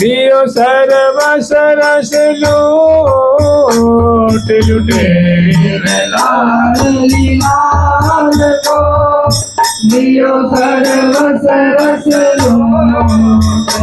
लियो सर्वस रस लूट लुटेरिन लाडली लाल को लियो सर्वस रस लूट।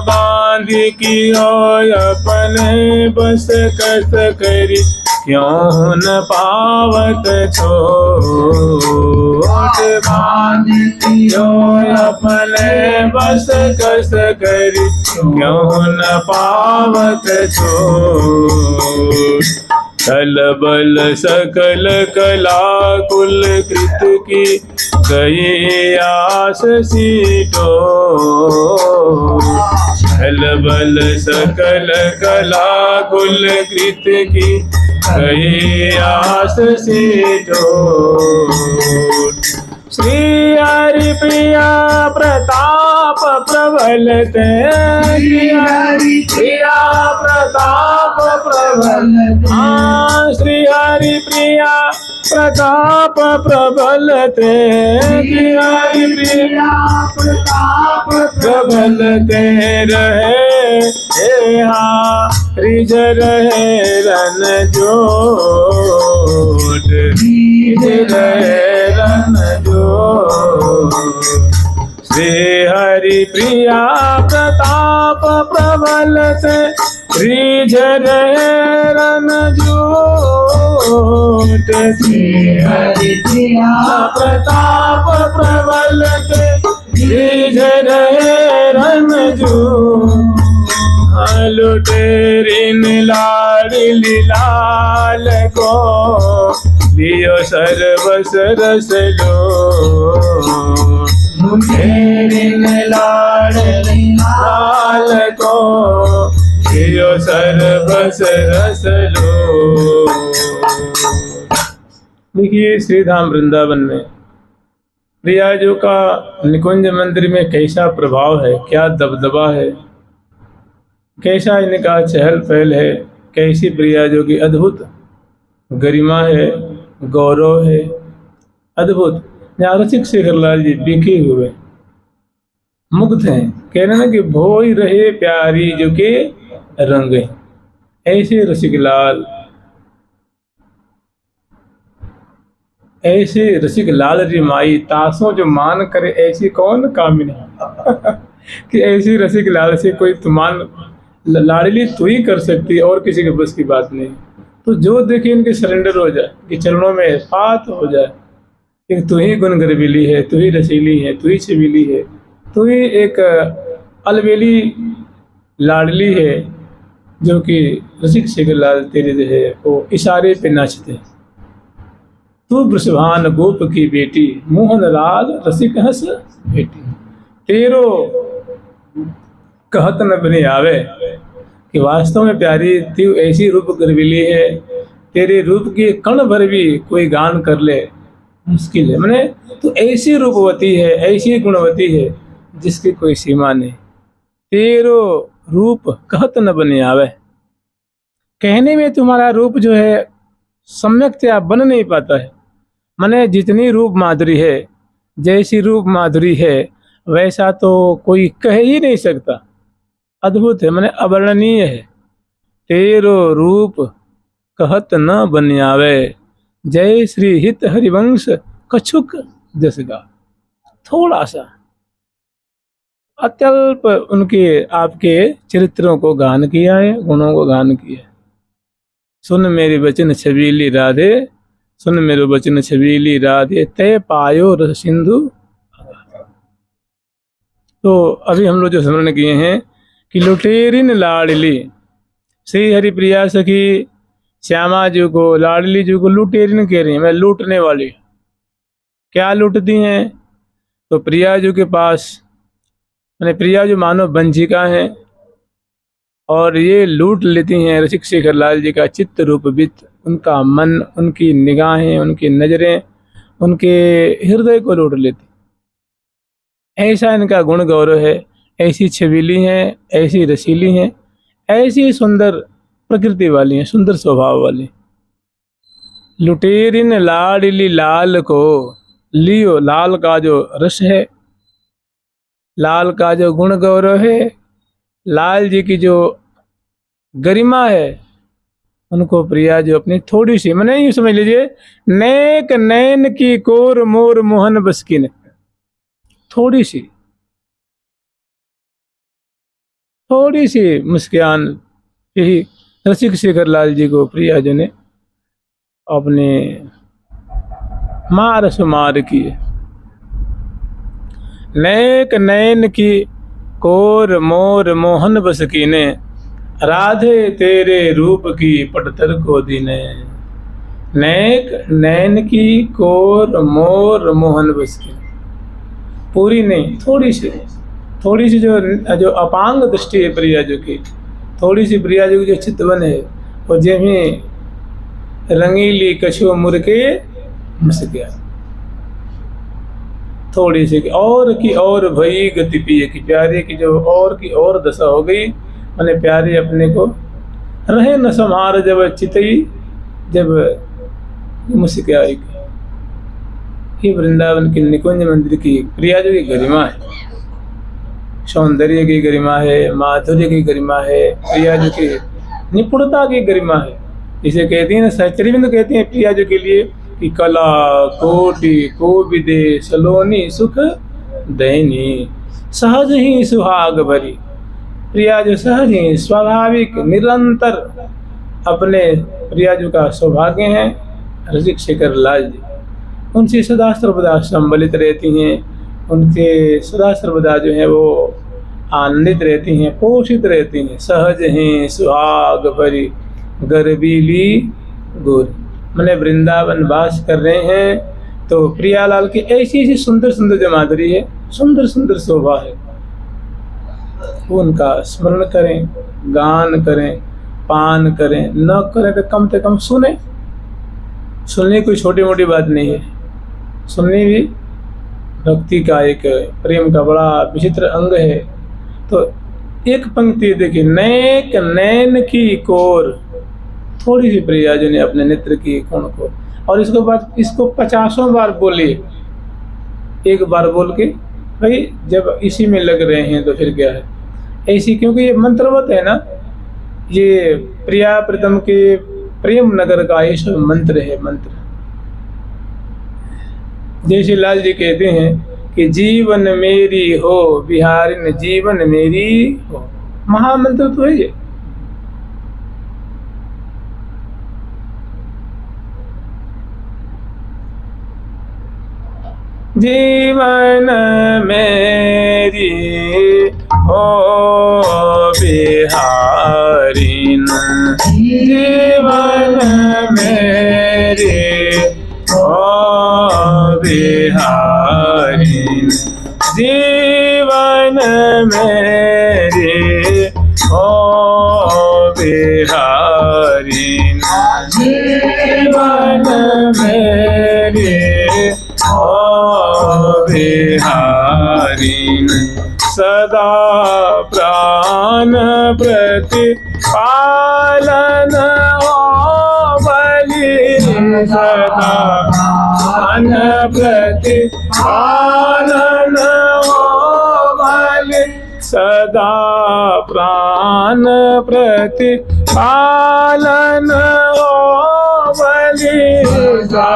बांध की ओय अपने बस कस करी क्यों न पावत छोट। बांध की ओय अपने बस कस करी क्यों न पावत छोट। छल बल सकल कला कुल कृत की गई आस सीटो। छल बल सकल कला कुल कृत की गई आस सीटो। श्री हरि प्रिया प्रताप प्रबल ते। श्री हरि प्रिया प्रताप प्रबल ते। श्री हरि प्रिया प्रताप प्रबल ते। श्री हरि प्रिया प्रताप प्रबल ते। रहे रिज रहे रन जोट। रिज रहे रन जोट। श्री हरि प्रिया प्रताप प्रबल ते। रिज रहे रन जोट। श्री हरि प्रिया प्रताप प्रबल ते। रिज रहे रन जोट। लुटेरिन लाडली लाल को लियो सर्वस रस लूट। लुटेरिन लाडली लाल को लियो सर्वस रस लूट। देखिए श्री धाम वृंदावन में प्रियाजू का निकुंज मंदिर में कैसा प्रभाव है, क्या दबदबा है, कैसा इनका चहल पहल है, कैसी प्रियाजू की अद्भुत गरिमा है, गौरव है, अद्भुत। यहाँ रसिक शेखरलाल जी बिके हुए मुग्ध हैं, कह रहे ना कि भोई रहे प्यारी जो के रंग। ऐसे रसिक लाल, ऐसे रसिक लाल री माई तासों जो मान करे ऐसी कौन कामिनी। कि ऐसी रसिक लाल से कोई तुमान लाडली तू ही कर सकती है और किसी के बस की बात नहीं। तो जो देखे इनके सरेंडर हो जाए, कि चरणों में फात हो जाए कि तू ही गुण गर्वीली है, तू ही रसीली है, तू ही छबीली है, तू ही एक अलबेली लाडली है, जो कि रसिक शेखरलाल तेरे जो है वो इशारे पे नाचते हैं। तू वृषभान गोप की बेटी, मोहन लाल रसिक हंस बेटी। तेरो कहत न बने आवे, कि वास्तव में प्यारी तू ऐसी रूप गर्वीली है, तेरे रूप की कण भर भी कोई गान कर ले मुश्किल है। मैंने तू ऐसी रूपवती है, ऐसी गुणवती है जिसकी कोई सीमा नहीं। तेरो रूप कहत न बने आवे, कहने में तुम्हारा रूप जो है सम्यकतया बन नहीं पाता है। मैंने जितनी रूप माधुरी है, जैसी रूप माधुरी है वैसा तो कोई कह ही नहीं सकता। अद्भुत है, मैंने अवर्णनीय है। तेरो रूप कहत न बनियावे, जय श्री हित हरिवंश कछुक जसगा। थोड़ा सा अत्यल्प उनके आपके चरित्रों को गान किया है, गुणों को गान किया है। सुन मेरी वचन छबीली राधे, सुन मेरे वचन छबीली राधे, तय पायो रस सिंधु। तो अभी हम लोग जो स्मरण किए हैं कि लुटेरिन लाडली, श्री हरिप्रिया सखी श्यामा जी को, लाडली जी को लुटेरिन कह रही हैं, मैं लूटने वाली। क्या लूटती हैं? तो प्रिया जी के पास, मैंने प्रिया जी मानो बंजिका हैं और ये लूट लेती हैं रसिक शेखरलाल जी का चित्त रूप वित्त, उनका मन, उनकी निगाहें, उनकी नजरें, उनके हृदय को लूट लेती। ऐसा इनका गुण गौरव है, ऐसी छबीली हैं, ऐसी रसीली हैं, ऐसी सुंदर प्रकृति वाली हैं, सुंदर स्वभाव वाली। लुटेरिन लाडली लाल को लियो, लाल का जो रस है, लाल का जो गुण गौरव है, लाल जी की जो गरिमा है उनको प्रिया जो अपनी थोड़ी सी, मैंने यूं समझ लीजिए, नेक नैन की कोर मोर मोहन बसकिन, थोड़ी सी मुस्कान, यही रसिक शेखर लाल जी को प्रिया जी ने अपने मार सुमार की है। नेक नैन की कोर मोर मोहन बसकीने, राधे तेरे रूप की पटतर को दीने। नेक नैन की कोर मोर मोहन बसकीने, पूरी नहीं, थोड़ी सी जो अपांग दृष्टि है प्रिया जी की, थोड़ी सी प्रिया जी की जो चितवन है वो जेमी रंगीली कछुआ मुरके मुस्किया, थोड़ी सी की और भई गति पिए की, प्यारे की जो और की और दशा हो गई, मैंने प्यारे अपने को रहे न संहार जब चितई, जब मुस्किया। ये वृंदावन के निकुंज मंदिर की प्रिया जी की गरिमा है, सौंदर्य की गरिमा है, माधुर्य की गरिमा है, प्रिया जी की निपुणता की गरिमा है। इसे कहते हैं सहचरिविंद कहते हैं प्रिया जी के लिए कि कला कोटि को विदे सलोनी सुख दैनी, सहज ही सुहाग भरी। प्रिया जो सहज ही स्वाभाविक निरंतर अपने प्रिया जी का सौभाग्य है रसिक शेखर लाल जी, उनसे सदा सर्वदा संबलित रहती हैं, उनके सदा सर्वदा जो है वो आनंदित रहती हैं, पोषित रहती हैं। सहज हैं सुहाग भरी गर्बीली गोरी, मैंने वृंदावन वास कर रहे हैं तो प्रियालाल की ऐसी सुंदर सुंदर जो माधुरी है, सुंदर सुंदर शोभा है, वो उनका स्मरण करें, गान करें, पान करें, न करें तो कम से कम सुने। सुनने कोई छोटी मोटी बात नहीं है, सुनने भी भक्ति का एक प्रेम का बड़ा विचित्र अंग है। तो एक पंक्ति देखिए, नेक नैन की कोर, थोड़ी सी प्रिया जी ने अपने नेत्र की कोण को, और इसके बाद इसको 50 बार बोलिए, एक बार बोल के भाई जब इसी में लग रहे हैं तो फिर क्या है ऐसी, क्योंकि ये मंत्रवत है ना, ये प्रिया प्रीतम के प्रेम नगर का ये सब मंत्र है। मंत्र जैसे लाल जी कहते हैं कि जीवन मेरी हो बिहारिन जीवन मेरी हो, महामंत्र तो है ये। जीवन मेरी हो बिहारिन जीवन मेरी हो बिहारिन जीवन मेरी हो बिहारिन जीवन मेरी हो बिहारिन सदा प्राण प्रतिपालन हो बलि सदा प्राण प्रतिपालन हो बलि सदा प्राण प्रतिपालन हो बलि सदा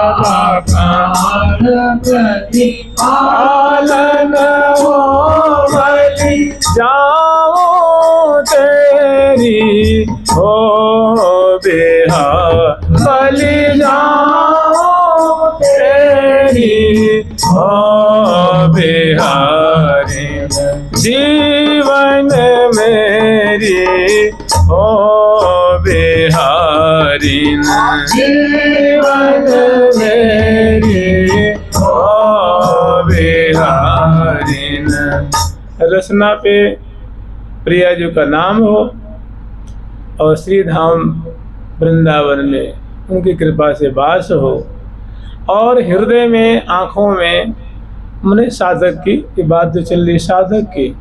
प्राण प्रतिपालन हो बलि जाओ तेरी हो बिहा बलि जाओ तेरी हो बिहारी जीवन मेरी हो बिहारिन जीवन मेरी हो बिहारिन। रसना पे प्रिया जी का नाम हो और श्री धाम वृंदावन में उनकी कृपा से वास हो, और हृदय में आँखों में मैंने साधक की ये बात जो चल रही, साधक की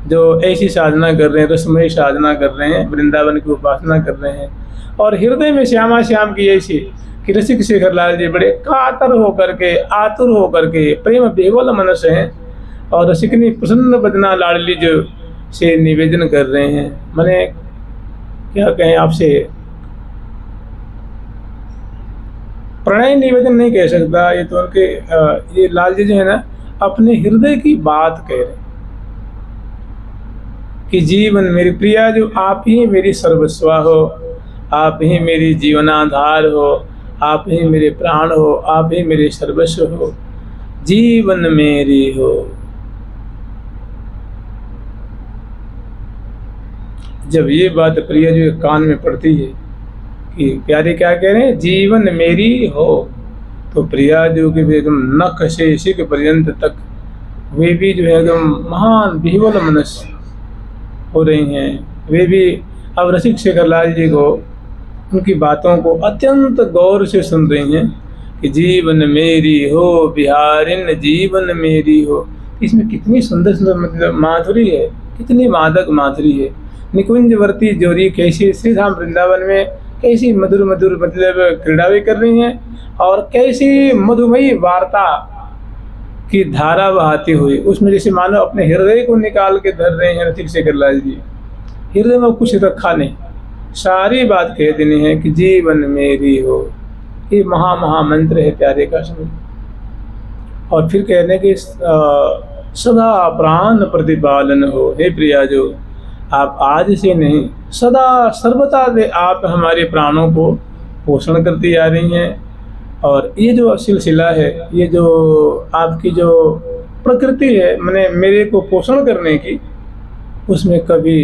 जो ऐसी साधना कर रहे हैं, रसमयी साधना कर रहे हैं, वृंदावन की उपासना कर रहे हैं, और हृदय में श्यामा श्याम की ऐसी कि रसिक शेखर लाल जी बड़े कातर होकर के, आतुर होकर के, प्रेम बेवल मनस हैं, और रसिकनी प्रसन्न बदना लाडली जो से निवेदन कर रहे हैं। मैंने क्या कहें आपसे, प्रणय निवेदन नहीं कह सकता, ये तो उनके ये लाल जी जो है ना अपने हृदय की बात कह रहे हैं कि जीवन मेरी प्रिया जो आप ही मेरी सर्वस्व हो, आप ही मेरी जीवनाधार हो, आप ही मेरे प्राण हो, आप ही मेरे सर्वस्व हो, जीवन मेरी हो। जब ये बात प्रिया जो कान में पड़ती है कि प्यारे क्या कह रहे हैं, जीवन मेरी हो, तो प्रिया जो कि एकदम नख से शिख पर्यंत तक वे भी जो है एकदम महान विह्वल मनुष्य हो रही हैं। वे भी अब रसिक शेखरलाल जी को उनकी बातों को अत्यंत गौर से सुन रही हैं कि जीवन मेरी हो बिहारिन जीवन मेरी हो। इसमें कितनी सुंदर सुंदर मतलब माधुरी है, कितनी मादक माधुरी है। निकुंजवर्ती जोरी कैसी श्री धाम वृंदावन में कैसी मधुर मधुर मतलब क्रीड़ा भी कर रही हैं और कैसी मधुमयी वार्ता की धारा बहाती हुई उसमें जैसे मानो अपने हृदय को निकाल के धर रहे हैं रसिक शेखरलाल जी। हृदय में कुछ रखा नहीं, सारी बात कह देनी है कि जीवन मेरी हो। ये महामंत्र है प्यारे का समझ। और फिर कहने कि सदा प्राण प्रतिपालन हो। हे प्रिया जो आप आज से नहीं सदा सर्वदा आप हमारे प्राणों को पोषण करती आ रही हैं। और ये जो सिलसिला है, ये जो आपकी जो प्रकृति है मैंने मेरे को पोषण करने की, उसमें कभी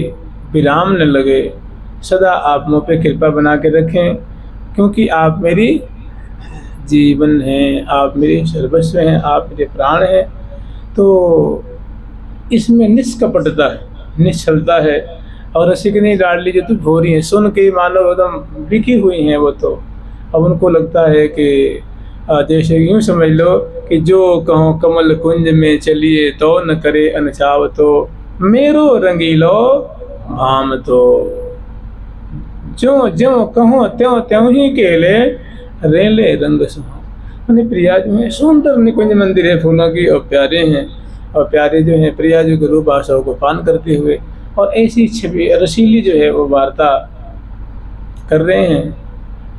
विराम न लगे। सदा आप मुझ पे कृपा बना के रखें, क्योंकि आप मेरी जीवन हैं, आप मेरे सर्वस्व हैं, आप मेरे प्राण हैं। तो इसमें निष्कपटता है, निश्चलता है। और रसिकनी लाडली जो तो भोरी हैं, सुन के मानो एकदम बिकी हुई हैं वो तो। अब उनको लगता है कि जैसे यूँ समझ लो कि जो कहो कमल कुंज में चलिए तो न करे अनछाव, तो मेरो रंगीलो भाम तो जो ज्यों कहो त्यों त्यों ही केले रेले रंग सुहा। मैंने प्रिया जो है सुंदर निकुंज मंदिर है फूलों की और प्यारे हैं, और प्यारे जो हैं प्रिया जो के रूप आशाओं को पान करते हुए और ऐसी छवि रसीली जो है वो वार्ता कर रहे हैं।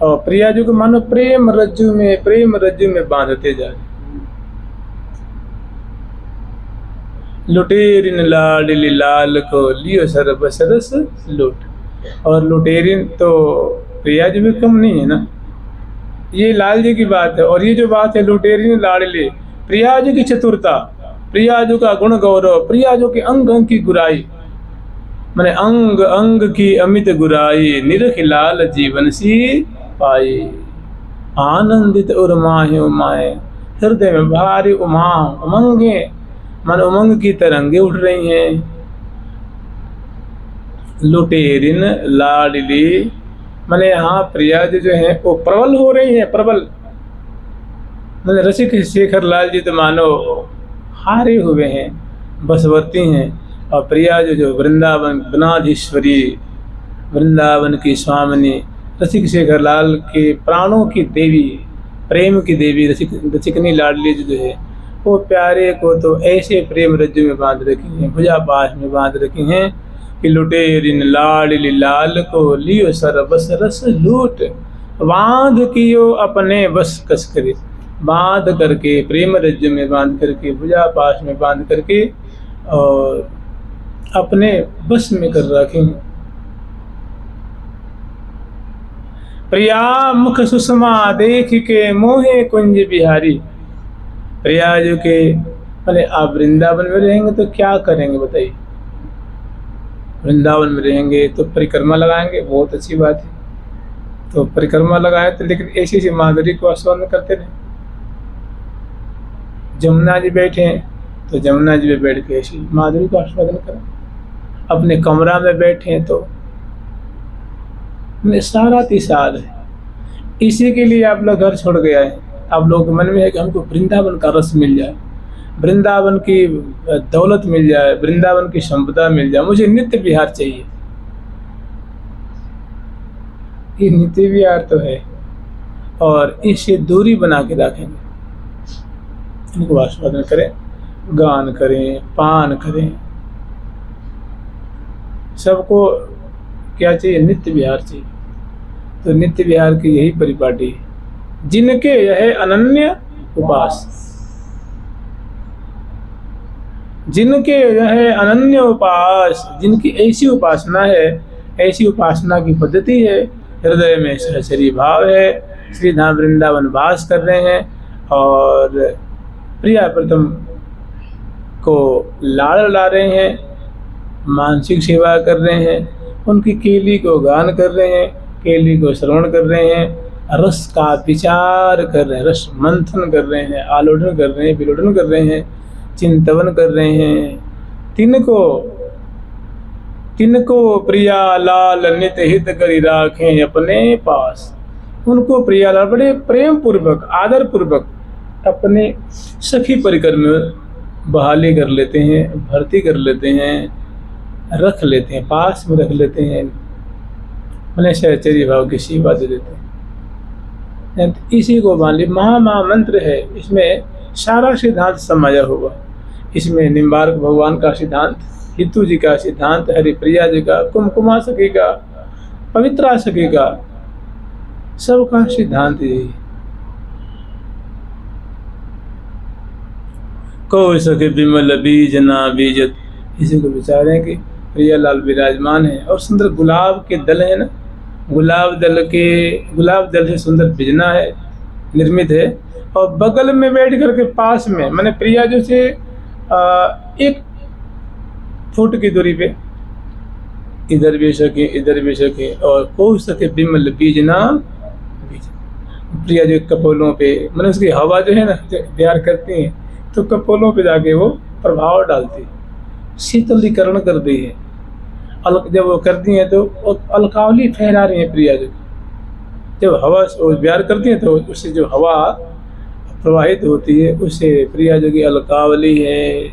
और प्रिया जो को मानो प्रेम रज्जु में बांधते जा रहे। लुटेरिन लाडली लाल को लियो सरब सरस लूट। और लुटेरिन तो प्रिया जी भी कम नहीं है ना, ये लाल जी की बात है। और ये जो बात है लुटेरिन लाडली, प्रिया जी की चतुरता, प्रिया जी का गुण गौरव, प्रिया जी के अंग अंग की गुराई, मैंने अंग अंग की अमित गुराई, निरख लाल जीवन सी पाई। आनंदित उर्माहे उमाए, हृदय में भारी उमा उमंगे, मन उमंग की तरंगे उठ रही हैं। लुटेरिन लाडली मैंने यहाँ प्रिया जी जो है वो प्रबल हो रही है, प्रबल। मैंने रसिक शेखरलाल जी तो मानो हारे हुए हैं, बसवर्ती हैं। और प्रिया जो वृंदावन वनाधीश्वरी, वृंदावन की स्वामिनी, रसिक शेखरलाल के प्राणों की देवी, प्रेम की देवी रसिकनी लाडली जो है वो प्यारे को तो ऐसे प्रेम रज्जु में बांध रखी हैं, भुजा पाश में बांध रखी हैं कि लुटेरिन लाडली लाल को लियो सरबस रस लूट। बांध कियो अपने बस कस करे, बांध करके प्रेम रज्जु में बांध करके, भुजा पाश में बांध करके और अपने बस में कर रखें। प्रिया मुख सुषमा देख के मोहे कुंज बिहारी। प्रिया जो के अरे आप वृंदावन में रहेंगे तो क्या करेंगे बताइए। वृंदावन में रहेंगे तो परिक्रमा लगाएंगे, बहुत अच्छी बात है। तो परिक्रमा लगाए तो लेकिन ऐसी ऐसी माधुरी को आस्वादन करते रहे। जमुना जी बैठे हैं तो जमुना जी में बैठ के ऐसी माधुरी को आस्वादन करें। अपने कमरा में बैठे हैं तो सारा तिसार है। इसी के लिए आप लोग घर छोड़ गया है। आप लोगों के मन में है कि हमको वृंदावन का रस मिल जाए, वृंदावन की दौलत मिल जाए, वृंदावन की संपदा मिल जाए, मुझे नित्य विहार चाहिए। ये नित्य विहार तो है और इससे दूरी बना के रखेंगे। इनको आस्वादन करें, गान करें, पान करें। सबको क्या चाहिए? नित्य विहार चाहिए। तो नित्य विहार की यही परिपाटी है। जिनके यह अनन्य उपास, जिनके यह अनन्य उपास, जिनकी ऐसी उपासना है, ऐसी उपासना की पद्धति है, हृदय में सहचरी भाव है, श्री धाम वृंदावन वास कर रहे हैं और प्रिया प्रथम को लाड़ ला रहे हैं, मानसिक सेवा कर रहे हैं, उनकी केली को गान कर रहे हैं, केली को श्रवण कर रहे हैं, रस का विचार कर रहे हैं, रस मंथन कर रहे हैं, आलोडन कर रहे हैं, विलोडन कर रहे हैं, चिंतवन कर रहे हैं। तिनको प्रिया लाल नित हित करी राखें अपने पास। उनको प्रिया लाल बड़े प्रेम पूर्वक, आदर पूर्वक अपने सखी परिकर में बहाली कर लेते हैं, भर्ती कर लेते हैं, रख लेते हैं, पास में रख लेते हैं, मैंने सहचर्य भाव की सेवा दे देते हैं। इसी को मान ली महामंत्र है। इसमें सारा सिद्धांत समाया हुआ। इसमें निम्बार्क भगवान का सिद्धांत, हितू जी का सिद्धांत, हरिप्रिया जी का, कुमकुमा सखी का, पवित्रा सखी का, सबका सिद्धांत यही। को सके विमल बीज ना बीजत, इसी को विचारें कि प्रियालाल विराजमान है और सुंदर गुलाब के दल है ना, गुलाब दल से सुंदर बिजना है, निर्मित है। और बगल में बैठ करके पास में, मैंने प्रिया जी से 1 फुट की दूरी पे इधर भी सके और को सके विमल बीजना बीज। प्रिया जी कपोलों पे, मैंने उसकी हवा जो है ना, प्यार करती है तो कपोलों पे जाके वो प्रभाव डालती है, शीतलीकरण करती है। जब वो करती हैं तो अलकावली फहरा रही हैं प्रिया जी। जब हवा प्यार करती हैं तो उससे जो हवा प्रवाहित होती है उससे प्रिया जी की अलकावली है।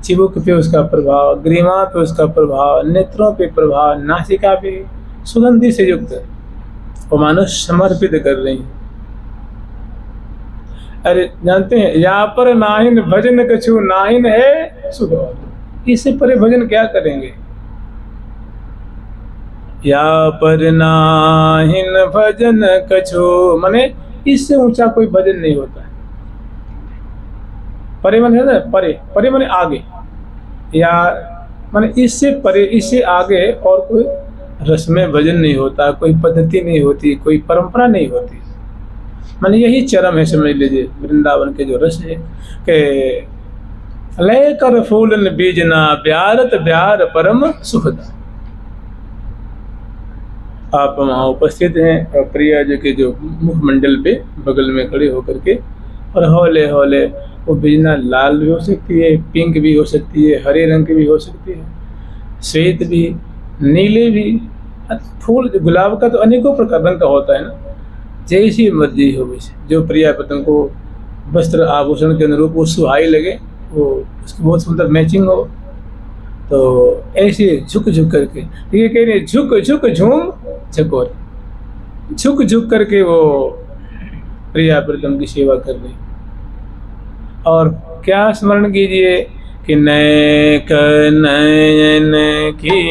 चिबुक पे उसका प्रभाव, ग्रीवा पे उसका प्रभाव, नेत्रों पे प्रभाव, नासिका पे सुगंधि से युक्त वो मानो समर्पित कर रही हैं। अरे जानते हैं, या पर नाहिन भजन कछु नाहिन है सुगौर। इससे परे भजन क्या करेंगे? या पर नाहिन भजन कछु, माने इससे ऊंचा कोई भजन नहीं होता है। परे माने है ना, परे माने आगे, या माने इससे परे, इससे आगे और कोई रस में भजन नहीं होता, कोई पद्धति नहीं होती, कोई परंपरा नहीं होती। माने यही चरम है, समझ लीजिए वृंदावन के जो रस है कि लय कर फूलन बीजना प्यारत प्यार परम सुखदा। आप वहाँ उपस्थित हैं और प्रिया जी के जो मुखमंडल पे बगल में खड़े होकर के, और हौले हौले वो बिजना लाल भी हो सकती है, पिंक भी हो सकती है, हरे रंग की भी हो सकती है, श्वेत भी, नीले भी। फूल गुलाब का तो अनेकों प्रकार रंग का होता है ना, जैसी मर्जी हो वैसे। जो प्रिया पतंग को वस्त्र आभूषण के अनुरूप वो सुहाई लगे, वो उसकी बहुत सुंदर मैचिंग हो, तो ऐसे झुक झुक करके, ये कह रहे झुक झुक झूम झकोर, झुक झुक करके वो प्रिया प्रीतम की सेवा कर रही। और क्या स्मरण कीजिए कि नैक नयन की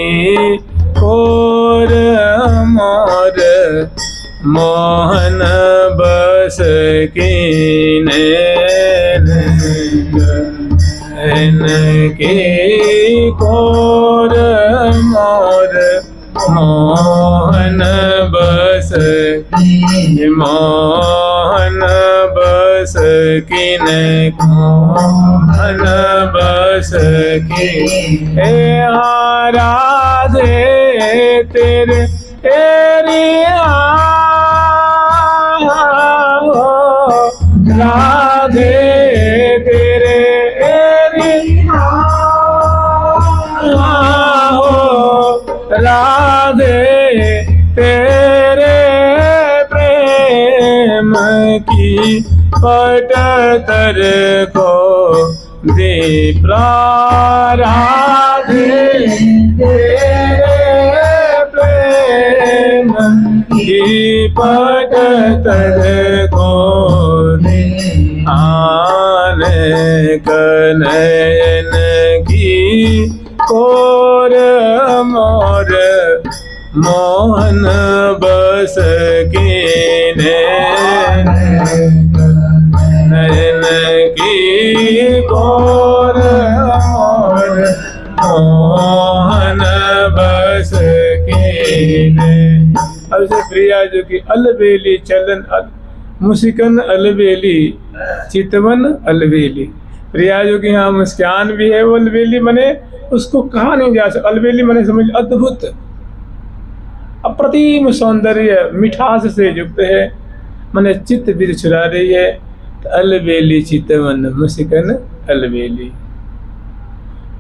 कोर मोर मोहन बस की नैन की कोर मोर मोहन बस मोहन बस की मोहन बस की राधे तेरे तेरी राधे तेरे राधे तेरे प्रेम की पट तर को दे राधे तेरे प्रेम की पट तर को दे आने कनयन की कोर मोर मोहन बस कीने नयन की गोर मोर मोहन बस कीने। अब से प्रिया जो कि अलबेली चलन मुस्कान अलबेली चितवन अलबेली। प्रिया जो कि यहाँ मुस्कान भी है वो अलबेली मने उसको कहा नहीं जा सकता। अलबेली मने समझ अद्भुत अप्रतिम सौंदर्य मिठास से युक्त है, मने चित्त भी चुरा रही है। तो अलबेली चितवन मुस्कान अलबेली।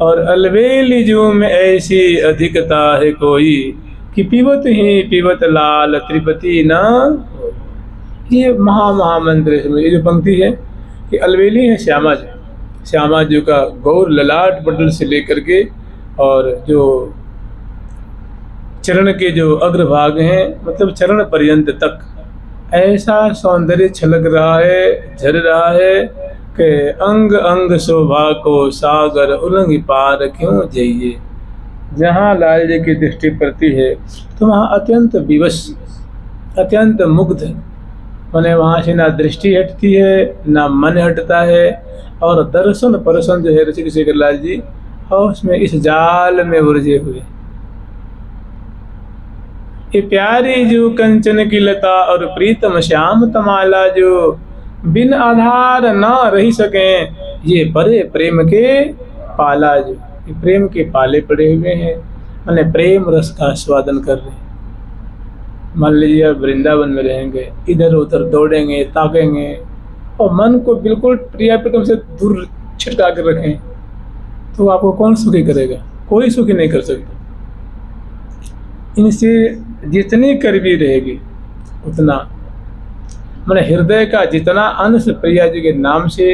और अलबेली जो में ऐसी अधिकता है कोई कि पीवत ही पीवत लाल त्रिपति न। ये महामंत्र है। ये जो पंक्ति है कि अलबेली है श्यामा जी, श्यामा जी का गौर ललाट पटल से लेकर के और जो चरण के जो अग्रभाग हैं मतलब चरण पर्यंत तक ऐसा सौंदर्य छलक रहा है, झर रहा है कि अंग अंग शोभा को सागर उलंग पार क्यों जाइए। जहाँ लाल जी की दृष्टि पड़ती है तो वहाँ अत्यंत विवश अत्यंत मुग्ध, माने वहाँ से ना दृष्टि हटती है ना मन हटता है। और दर्शन परसन जो है रसिक शेखर लाल जी और उसमें इस जाल में उलझे हुए। ये प्यारी जो कंचन की लता और प्रीतम श्याम तमाला जो बिन आधार न रही सकें, ये परे प्रेम के पाला जो ये प्रेम के पाले पड़े हुए हैं, मैंने प्रेम रस का आस्वादन कर रहे हैं। मान लीजिए आप वृंदावन में रहेंगे, इधर उधर दौड़ेंगे ताकेंगे और मन को बिल्कुल प्रिया प्रीतम से दूर छिटका कर रखें तो आपको कौन सुखी करेगा? कोई सुखी नहीं कर सकता। इनसे जितनी करीबी रहेगी उतना मैंने हृदय का जितना अंश प्रिया जी के नाम से,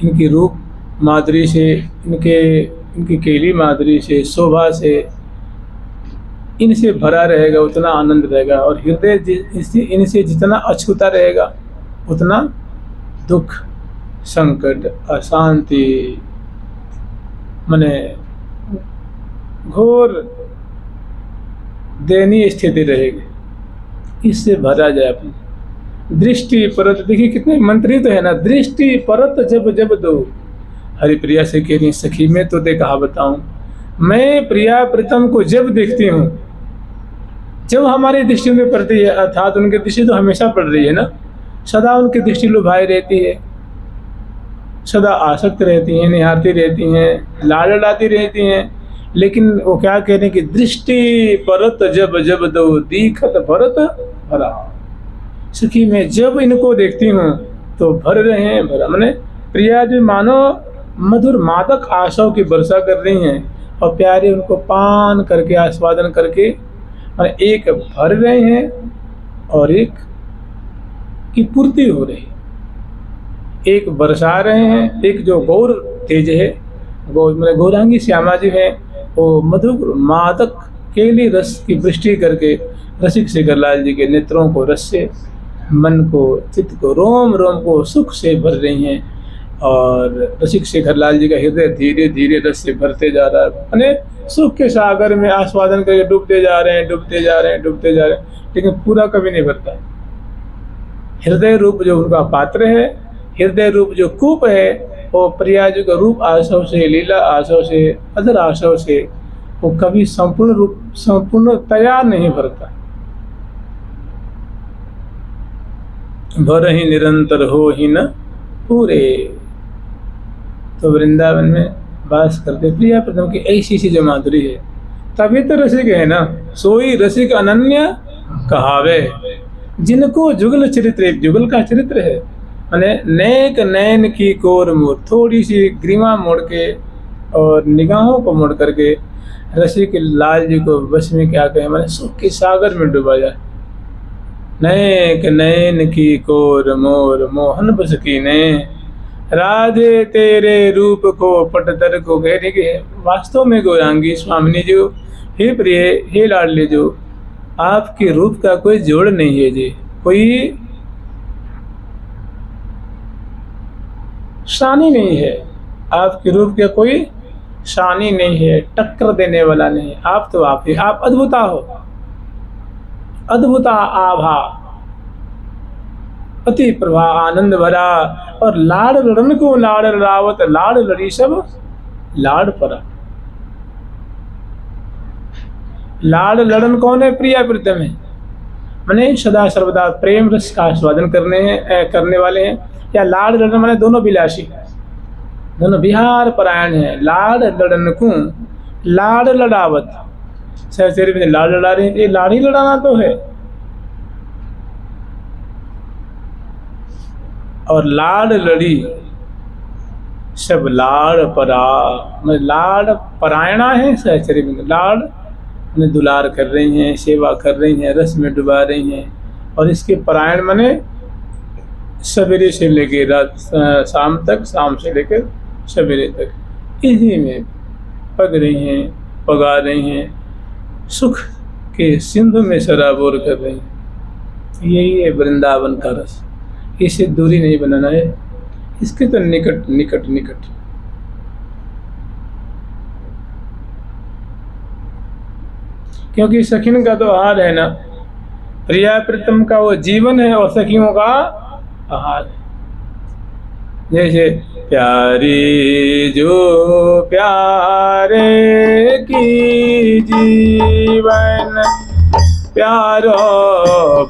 इनकी रूप माधुरी से, इनकी केली माधुरी से, शोभा से इनसे भरा रहेगा उतना आनंद रहेगा। और हृदय इनसे जितना अछूता रहेगा उतना दुख संकट अशांति माने घोर दयनीय स्थिति रहेगी। इससे भरा जाए अपनी दृष्टि परत। देखिए कितने मंत्री तो है ना, दृष्टि परत जब जब दो। हरिप्रिया से कह रही सखी मैं तो दे कहा बताऊं, मैं प्रिया प्रीतम को जब देखती हूँ, जब हमारी दृष्टि में पड़ती है, अर्थात उनकी दृष्टि तो हमेशा पड़ रही है ना, सदा उनकी दृष्टि लुभाई रहती है, सदा आसक्त रहती हैं, निहारती रहती हैं, लाड लड़ाती रहती हैं। लेकिन वो क्या कह रहे हैं कि दृष्टि परत जब जब दो दीखत भरत भरा। सखी मैं जब इनको देखती हूँ तो भर रहे हैं भरा। मैंने प्रिया जी मानो मधुर मादक आशाओं की वर्षा कर रही हैं और प्यारे उनको पान करके आस्वादन करके मैंने एक भर रहे हैं और एक की पूर्ति हो रही, एक बरसा रहे हैं। एक जो गौर तेज है मैंने गौरांगी श्यामा जी है, वो मधुर मादक केली रस की वृष्टि करके रसिक शेखर लाल जी के नेत्रों को रस से, मन को, चित्त को, रोम रोम को सुख से भर रही हैं। और रसिक शेखर लाल जी का हृदय धीरे धीरे रस से भरते जा रहा है, यानी सुख के सागर में आस्वादन करके डूबते जा रहे हैं, डूबते जा रहे हैं, डूबते जा रहे हैं, लेकिन पूरा कभी नहीं भरता। हृदय रूप जो उनका पात्र है, हृदय रूप जो कूप है, वो प्रिया जी का रूप आशव से, लीला आशव से, अधर आशव से वो कभी संपूर्ण तैयार नहीं भरता। भर ही निरंतर हो ही न पूरे। तो वृंदावन में वास करते प्रिया प्रीतम की ऐसी सी जो माधुरी है, तभी तो रसिक है ना। सोई रसिक अनन्य कहावे, जिनको जुगल चरित्र, एक जुगल का चरित्र है, माने नेक नैन की कोर मोड़, थोड़ी सी ग्रीवा मोड़ के और निगाहों को मोड़ करके रसिक लाल जी को बस में क्या कहे, माने सुख के सागर में डूबा जाए। नेक नैन की कोर मोर मोहन बस की ने, राधे तेरे रूप को पटदर को घेरे के। वास्तव में गौरांगी स्वामिनी जो, हे प्रिय, हे लाडले जो, आपके रूप का कोई जोड़ नहीं है जी, कोई शानी नहीं है, आपके रूप का कोई शानी नहीं है, टक्कर देने वाला नहीं। आप तो आप ही, आप अद्भुता हो, अद्भुत आभा, अति प्रभा आनंद भरा। और लाड़ लड़न को लाड़ लड़ावत, लाड़ लड़ी सब लाड़ परा। लाड़ लड़न कौन है? प्रिया प्रीतम है, माने सदा सर्वदा प्रेम रस का आस्वादन करने वाले हैं। या लाड़ लड़न माने दोनों विलासी, दोनों बिहार परायण है। लाड़ लड़न को लाड़ लड़ावत, सहचरी में लाड़ लड़ा रहे हैं, ये लाड़ ही लड़ाना तो है। और लाड़ लड़ी सब लाड़ परा, मैं लाड़ परायणा है। सहचरी में लाड़ में दुलार कर रही हैं, सेवा कर रही हैं, रस में डुबा रही हैं। और इसके परायण माने सवेरे से लेकर रात शाम तक, शाम से लेकर सवेरे तक इसी में पग रही हैं, पगा रही हैं, सुख के सिंधु में सराबोर कर रही हैं। यही है वृंदावन का रस। इसे दूरी नहीं बनाना है, इसके तो निकट निकट निकट। क्योंकि सखिन का तो आहार है ना, प्रिया प्रीतम का वो जीवन है और सखियों का आहार है। जैसे प्यारी जो प्यारे की जीवन, प्यारो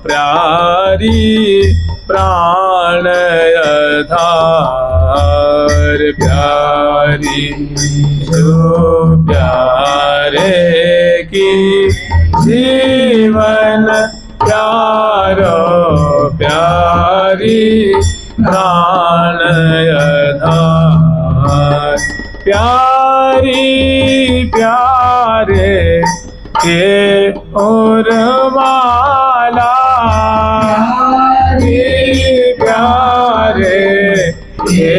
प्यारी प्राण आधार। प्यारी जो प्यारे की जीवन, प्यारो प्यारी प्राण आधार। प्यारी प्यारे के और माला, प्यारे के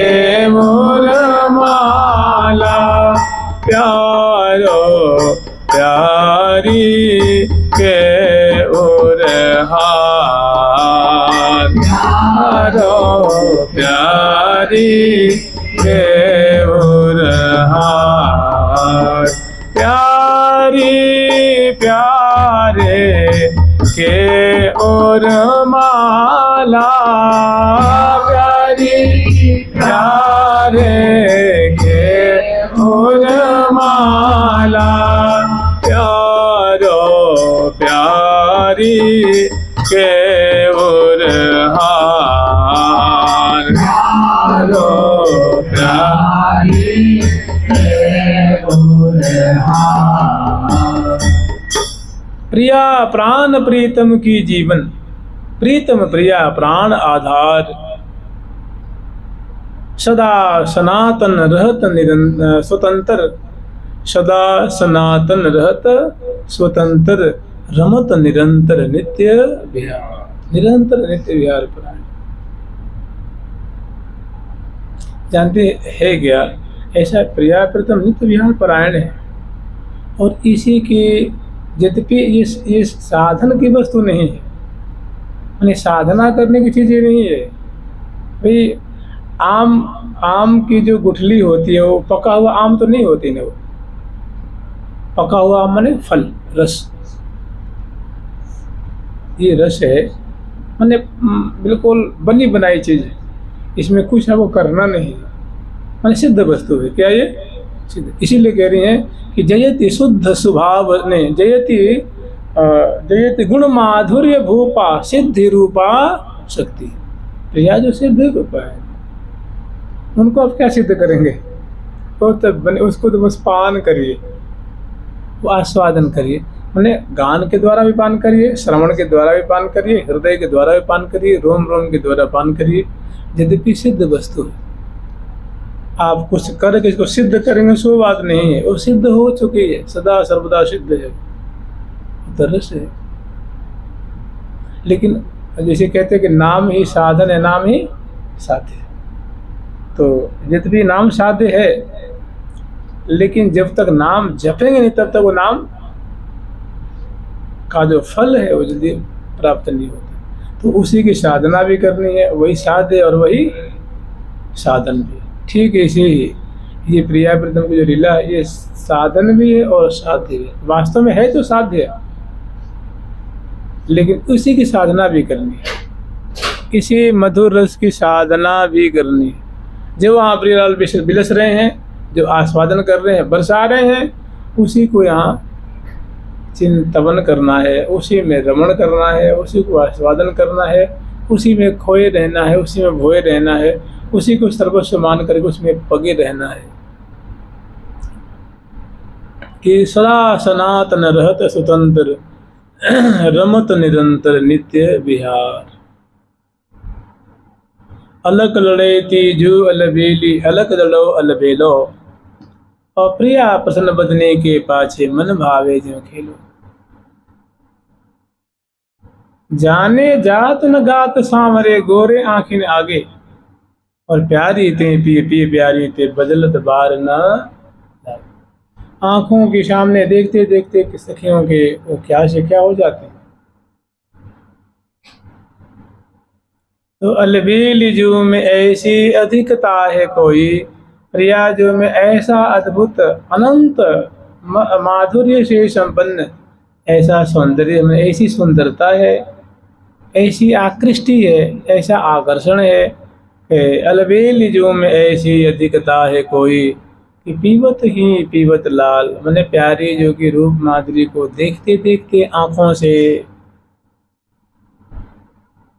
मोर माला। प्यारो प्यारी के और हार। प्यारो प्यारी के और हार। प्यारी प्यारे के और माला। प्यारी प्यारे के और माला। प्यारो प्यारी के और हार। प्यारो प्यारी के और हार। प्रिया प्राण प्रीतम की जीवन, प्रीतम प्रिया प्राण आधार। सदा सनातन रहत स्वतंत्र, सदा सनातन रहत स्वतंत्र। रमत निरंतर नित्य विहार, निरंतर नित्य विहार परायण। जानते है क्या, ऐसा प्रिया प्रीतम नित्य विहार परायण है। और इसी के यद्यपि ये साधन की वस्तु नहीं है, यानी साधना करने की चीज़ ये नहीं है भाई। आम की जो गुठली होती है वो पका हुआ आम तो नहीं होती ना, वो पका हुआ आम माने फल, रस। ये रस है माने बिल्कुल बनी बनाई चीज़ है, इसमें कुछ है वो करना नहीं है, माने सिद्ध वस्तु है। क्या ये सिद्ध? इसीलिए कह रही हैं कि जयति शुद्ध स्वभाव ने, जयति गुण माधुर्य भूपा, सिद्धि रूपा शक्ति। प्रिया जो सिद्ध रूपा है, उनको आप क्या सिद्ध करेंगे? वो तब उसको तो बस पान करिए, वो आस्वादन करिए। मैंने गान के द्वारा भी पान करिए, श्रवण के द्वारा भी पान करिए, हृदय के द्वारा भी पान करिए, रोम रोम के द्वारा पान करिए। यद्यपि सिद्ध वस्तु है, आप कुछ करके इसको सिद्ध करेंगे सो बात नहीं है, वो सिद्ध हो चुकी है, सदा सर्वदा सिद्ध है, तरस है। लेकिन जैसे कहते हैं कि नाम ही साधन है, नाम ही साध्य। तो यद्यपि नाम साध्य है, लेकिन जब तक नाम जपेंगे नहीं तब तक वो नाम का जो फल है वो जल्दी प्राप्त नहीं होता। तो उसी की साधना भी करनी है, वही साध्य और वही साधन भी। ठीक है, इसे ही ये प्रिया प्रीतम की जो लीला है, ये साधन भी है और साध्य भी है। वास्तव में है तो साध्य है, लेकिन उसी की साधना भी करनी है, इसी मधुर रस की साधना भी करनी है। जो वहाँ प्रियलाल बिलस रहे हैं, जो आस्वादन कर रहे हैं, बरसा रहे हैं, उसी को यहाँ चिंतन करना है, उसी में रमण करना है, उसी को आस्वादन करना है, उसी में खोए रहना है, उसी में भोए रहना है, उसी को सर्वस्व मान करके उसमें पगे रहना है कि सदा सनातन रहत स्वतंत्र रमत निरंतर नित्य विहार। अलग लड़े तीजू अलबेली अलग लड़ो अलबेलो, और प्रिया प्रसन्न बदने के पाछे मन भावे जो खेलो। जाने जात न गात सामरे गोरे आँखिन आगे, और प्यारी ते पिए पिए प्यारी ते बदलत बार न। आंखों के सामने देखते देखते कि सखियों के वो क्या से क्या हो जाते हैं। तो अलबेली जो में ऐसी अधिकता है कोई, प्रिया जो में ऐसा अद्भुत अनंत माधुर्य से संपन्न ऐसा सौंदर्य में ऐसी सुंदरता है, ऐसी आकृष्टि है, ऐसा आकर्षण है कि अलबेली जो में ऐसी अधिकता है कोई कि पीवत ही पीवत लाल। मैंने प्यारी जो कि रूप माधुरी को देखते देखते आंखों से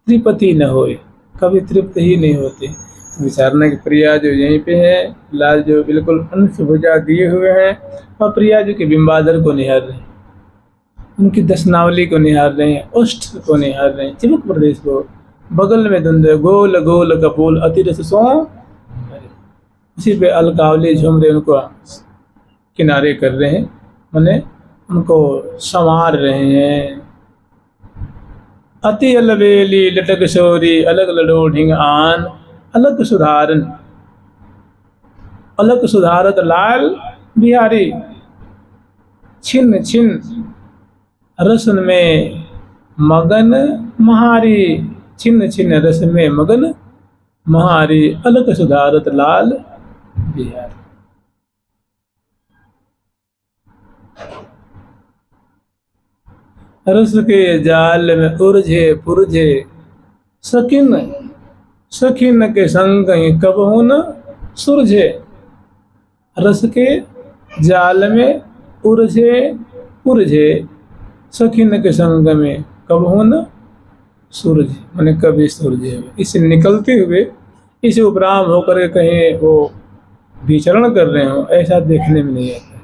तृप्ति न होए, कभी तृप्त ही नहीं होते। विचारना की प्रिया जो यहीं पे है, लाल जो बिल्कुल अंश भुजा दिए हुए हैं, और प्रिया जो कि बिंबादर को निहार रहे हैं, उनकी दशनावली को निहार रहे हैं, उष्ठ को निहार रहे हैं, चिबुक प्रदेश को, बगल में धुंध गोल गोल कपूल अतिरस सो, उसी पे अलकावली झूम रहे, उनको किनारे कर रहे हैं, मैंने उनको संवार रहे हैं। अति अलबेली लटक शोरी अलग लडो ढिंग आन, अलग सुधारन अलग सुधारत लाल बिहारी। छिन छिन रसन में मगन महारी, छिन छिन रस में मगन महारी, अलग सुधारत लाल बिहारी। रस के जाल में उलझे पुरझे सकिन, सखिन के संग कबहू न सुरझे। रस के जाल में उलझे पुरझे सखिन के संग में कबहू न सूरज, मैंने कभी सूरजे। इससे निकलते हुए इसे उपराम होकर कहीं वो विचरण कर रहे हो, ऐसा देखने में नहीं आता।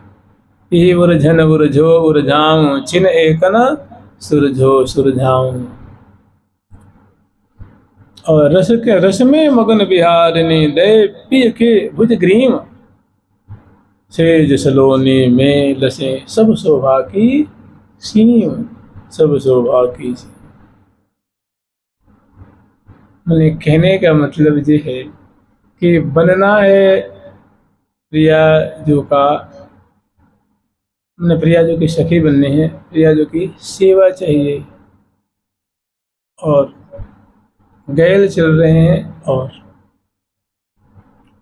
यही उलझन उलझो उलझाऊं, छिन एक न सुरझो सुरझाऊं। और रस के रस में मगन बिहारिणी दे पिय के भुज ग्रीम, सेज सलोनी में लसे सब शोभा की सीम, सब शोभा की सीम। मैंने कहने का मतलब ये है कि बनना है प्रिया जो का, मैंने प्रिया जो की सखी बनने हैं, प्रिया जो की सेवा चाहिए, और गैल चल रहे हैं। और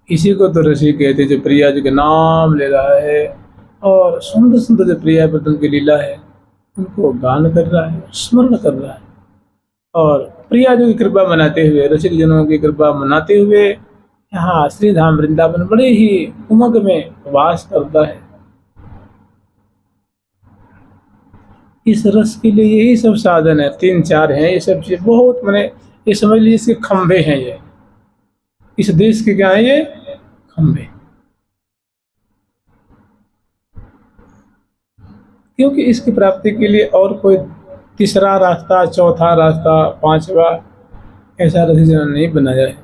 इसी को तो ऋषि कहते जो प्रिया जो के नाम ले रहा है, और सुंदर सुंदर जो प्रिया प्रथम की लीला है उनको गान कर रहा है, स्मरण कर रहा है। और प्रिया जो की कृपा मनाते हुए, रसिक जनों की कृपा मनाते हुए यहाँ श्री धाम वृंदावन बड़े ही उमंग में वास करता है। इस रस के लिए यही सब साधन है, 3-4 हैं ये सब चीज, बहुत मैंने ये समझ लीजिए इसके खंभे हैं। ये इस देश के क्या है, ये खंभे। क्योंकि इसकी प्राप्ति के लिए और कोई तीसरा रास्ता, चौथा रास्ता, 5वां ऐसा रसीजन नहीं बनाया है।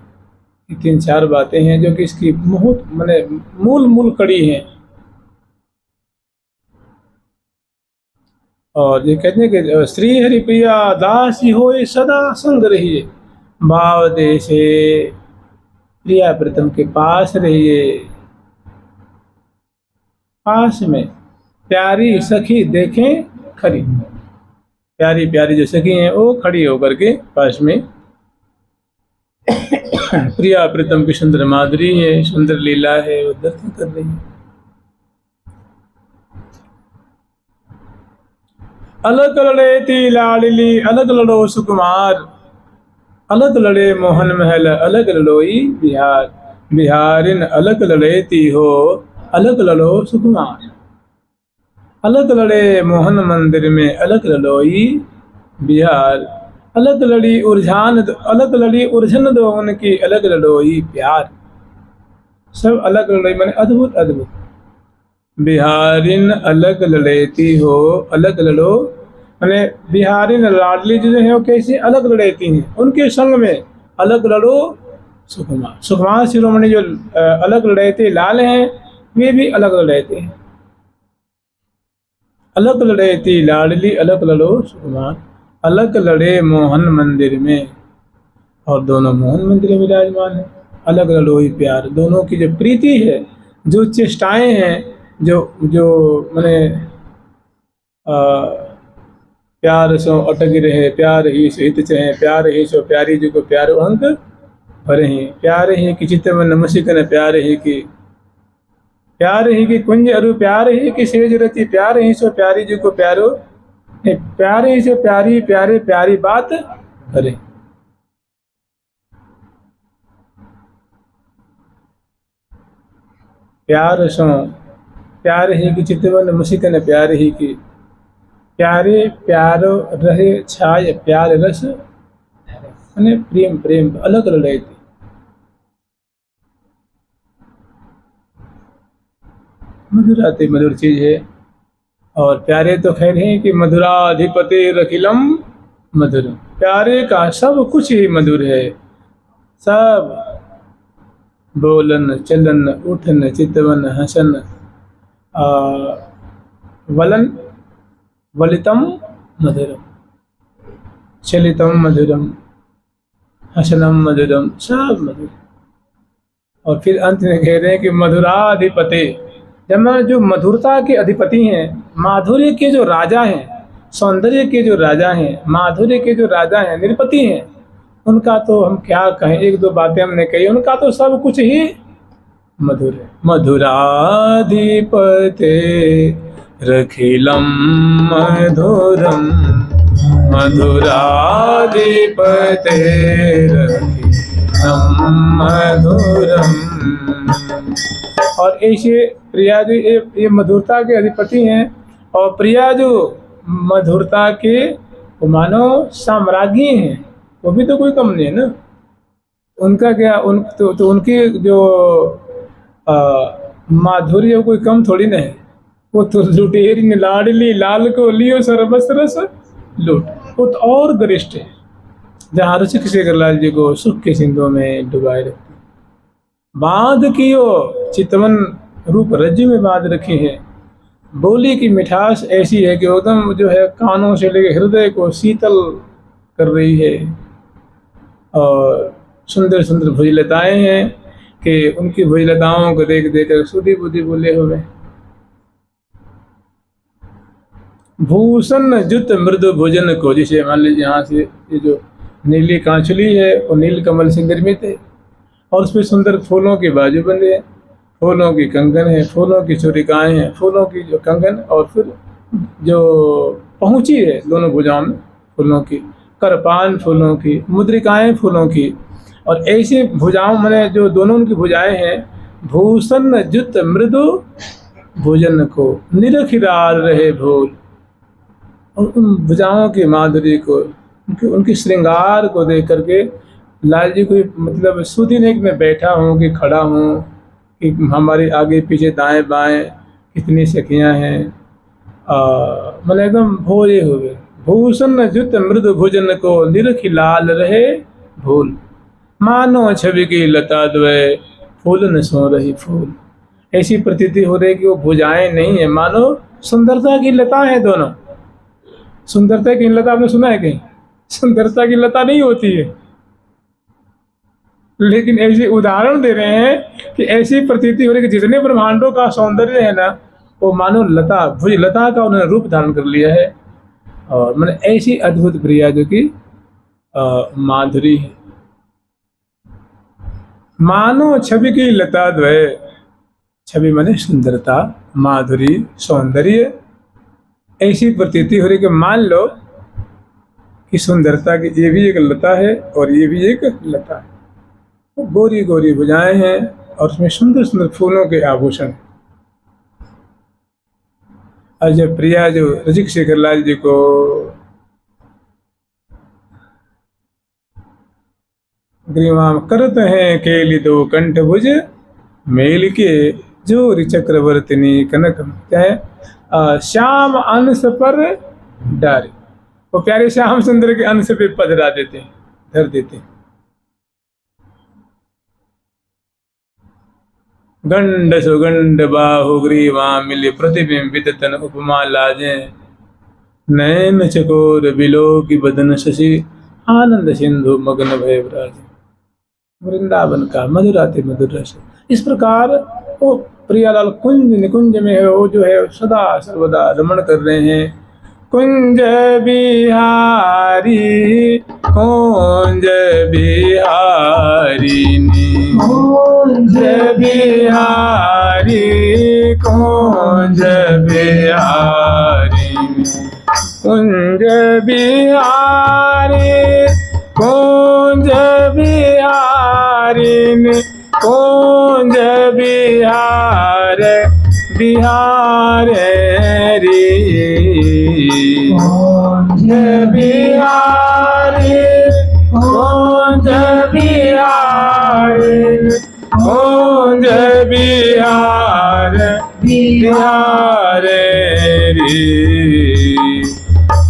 ये 3-4 बातें हैं जो कि इसकी बहुत मैंने मूल कड़ी हैं। और ये कहते हैं कि श्री हरि प्रिया दासी होए सदा संग रहिए, भाव देशे प्रिया प्रीतम के पास रहिए। पास में प्यारी सखी देखें खड़ी, प्यारी प्यारी जो सखी हैं वो खड़ी होकर के पास में प्रिया प्रीतम की सुंदर माधुरी है, सुंदर लीला है, वो दर्शन कर रही है। अलग लड़ेती लाडली अलग लड़ो सुकुमार, अलग लड़े मोहन महल अलग लड़ोई बिहार, बिहारिन अलग लड़ेती हो अलग लड़ो सुकुमार, अलग लड़े मोहन मंदिर में अलग लड़ोई बिहार, अलग लड़ी उलझान अलग लड़ी उलझन दो उनकी अलग लड़ोई प्यार, सब अलग लड़ोई माने अद्भुत अद्भुत। बिहारिन अलग लड़ेती हो अलग लड़ो, माने बिहारिन लाडली जो है वो कैसे अलग लड़ेती हैं, उनके संग में अलग लड़ो सुकुमार, सुकुमार शिरोमणि जो अलग लड़ेते लाल हैं वे भी अलग लड़ेते हैं। अलग लड़ेती लाडली अलग लड़ो सुकुमार, अलग लड़े मोहन मंदिर में, और दोनों मोहन मंदिर में विराजमान है। अलग लड़ोई प्यार, दोनों की जो प्रीति है, जो चेष्टाएं हैं, जो जो माने प्यार सो अटक रहे, प्यार ही सो हित चहे, प्यार ही सो प्यारी जी को प्यारो अंक भरे हैं, प्यार ही की चित्त में नमसिकन, प्यार ही की प्यार ही की कुंज अरु, प्यार ही की सेज रति, प्यार ही सो प्यारी जी को प्यारो, प्यार ही से प्यारी प्यारे प्यारी बात करे। प्यार सो प्यार ही की चितवन मुसिकन, प्यार ही की प्यारे प्यारो रहे छाय, प्यार रस अने प्रेम प्रेम अलग लड़ाई थी। मधुराते मधुर चीज है, और प्यारे तो खैर है कि मधुराधिपति रखिलम मधुर, प्यारे का सब कुछ ही मधुर है, सब बोलन चलन उठन चितवन हसन वलन वलितम मधुरम, चलितम मधुरम हसनम मधुरम, सब मधुर। और फिर अंत में कह रहे हैं कि मधुराधिपति, जब जो मधुरता के अधिपति हैं, माधुर्य के जो राजा हैं, सौंदर्य के जो राजा हैं, माधुर्य के जो राजा हैं, निरपति हैं, उनका तो हम क्या कहें, एक दो बातें हमने कही, उनका तो सब कुछ ही मधुर है। मधुराधिपते रखिलम मधुरम, मधुराधिपते रखिलम मधुरम। और ऐसे प्रिया जी ये मधुरता के अधिपति हैं, और प्रिया जो मधुरता के मानो साम्राज्ञी हैं, वो भी तो कोई कम नहीं है ना। उनका क्या तो उनकी जो माधुर्य कोई कम थोड़ी ना है, वो तो लुटेरी लाडली लाल को लियो सर्वस रस लूट, वो तो और गरिष्ठ है। जहाँ ऋषिक शेखर लाल जी को सुख के सिंधु में डुबाए रखती, बांध कियो चितवन रूप रज्जु में बांध रखी है। बोली की मिठास ऐसी है कि एकदम जो है कानों से लेकर हृदय को शीतल कर रही है, और सुंदर सुंदर भुजलताएं हैं कि उनकी भुजलताओं को देख देख कर सुधी बुद्धि बोले हुए। भूषण जुत मृदु भोजन को, जिसे मान लीजिए यहाँ से ये जो नीली कांचली है वो नील कमल से निर्मित है, और उसमें सुंदर फूलों के बाजू बंदे हैं, फूलों की कंगन है, फूलों की चूड़िकाएं हैं, फूलों की जो कंगन, और फिर जो पहुँची है दोनों भुजाओं में फूलों की, करपान फूलों की, मुद्रिकाएं फूलों की, और ऐसी भुजाओं मैंने जो दोनों उनकी भुजाएं हैं, भूषण जुत मृदु भोजन को निरखिरार रहे भूल। और उन भुजाओं की माधुरी को, उनकी श्रृंगार को देख करके लाल जी कोई मतलब सुधी नहीं कि मैं बैठा हूँ कि खड़ा हूँ, कि हमारे आगे पीछे दाएं बाएं कितनी सखियाँ हैं, मतलब एकदम भोरे हुए। भूषण जुत मृदु भोजन को निरखि लाल रहे भूल, मानो छवि की लता द्वय फूल न सो रही फूल। ऐसी प्रतीति हो रही कि वो भुजाएं नहीं है, मानो सुंदरता की लता है दोनों। सुंदरता की लता आपने सुना है कहीं? सुंदरता की लता नहीं होती है, लेकिन ऐसे उदाहरण दे रहे हैं कि ऐसी प्रतीति हो रही कि जितने ब्रह्मांडों का सौंदर्य है ना, वो मानो लता, भुज लता का उन्होंने रूप धारण कर लिया है। और मैंने ऐसी अद्भुत प्रिया जो कि माधुरी है, मानो छवि की लता द्वय, छवि माने सुंदरता, माधुरी, सौंदर्य, ऐसी प्रतीति हो रही कि मान लो कि सुंदरता की ये भी एक लता है और ये भी एक लता है। तो गोरी गोरी भुजाएं हैं और उसमें सुंदर सुंदर फूलों के आभूषण। और जब प्रिया जो रसिक शेखरलाल जी को ग्रीवाम करत हैं केली दो कंठ भुज मेल के जोरी चक्रवर्तिनी कनक। क्या है? श्याम अंश पर डारे। वो प्यारे श्याम सुंदर के अंश पे पधरा देते हैं, धर देते हैं। गंड सुगंड बाहु ग्रीवा मिले प्रतिबिंबित तन उपमा लाजे। नयन चकोर बिलो की बदन शशि आनंद सिंधु मग्न भय विराज। वृंदावन का मधुराते मधुर रस। इस प्रकार वो प्रियालाल कुंज निकुंज में है, वो जो है सदा सर्वदा रमण कर रहे हैं। कुंज बिहारी कुंज बिहारी कुंज बिहारी कुंज बिहारी कुंज बिहारी कुंज बिहारी कुंज बिहार बिहार रे कुंज बिहारी कुंज बिहारी कुंज बिहार बिहार रे।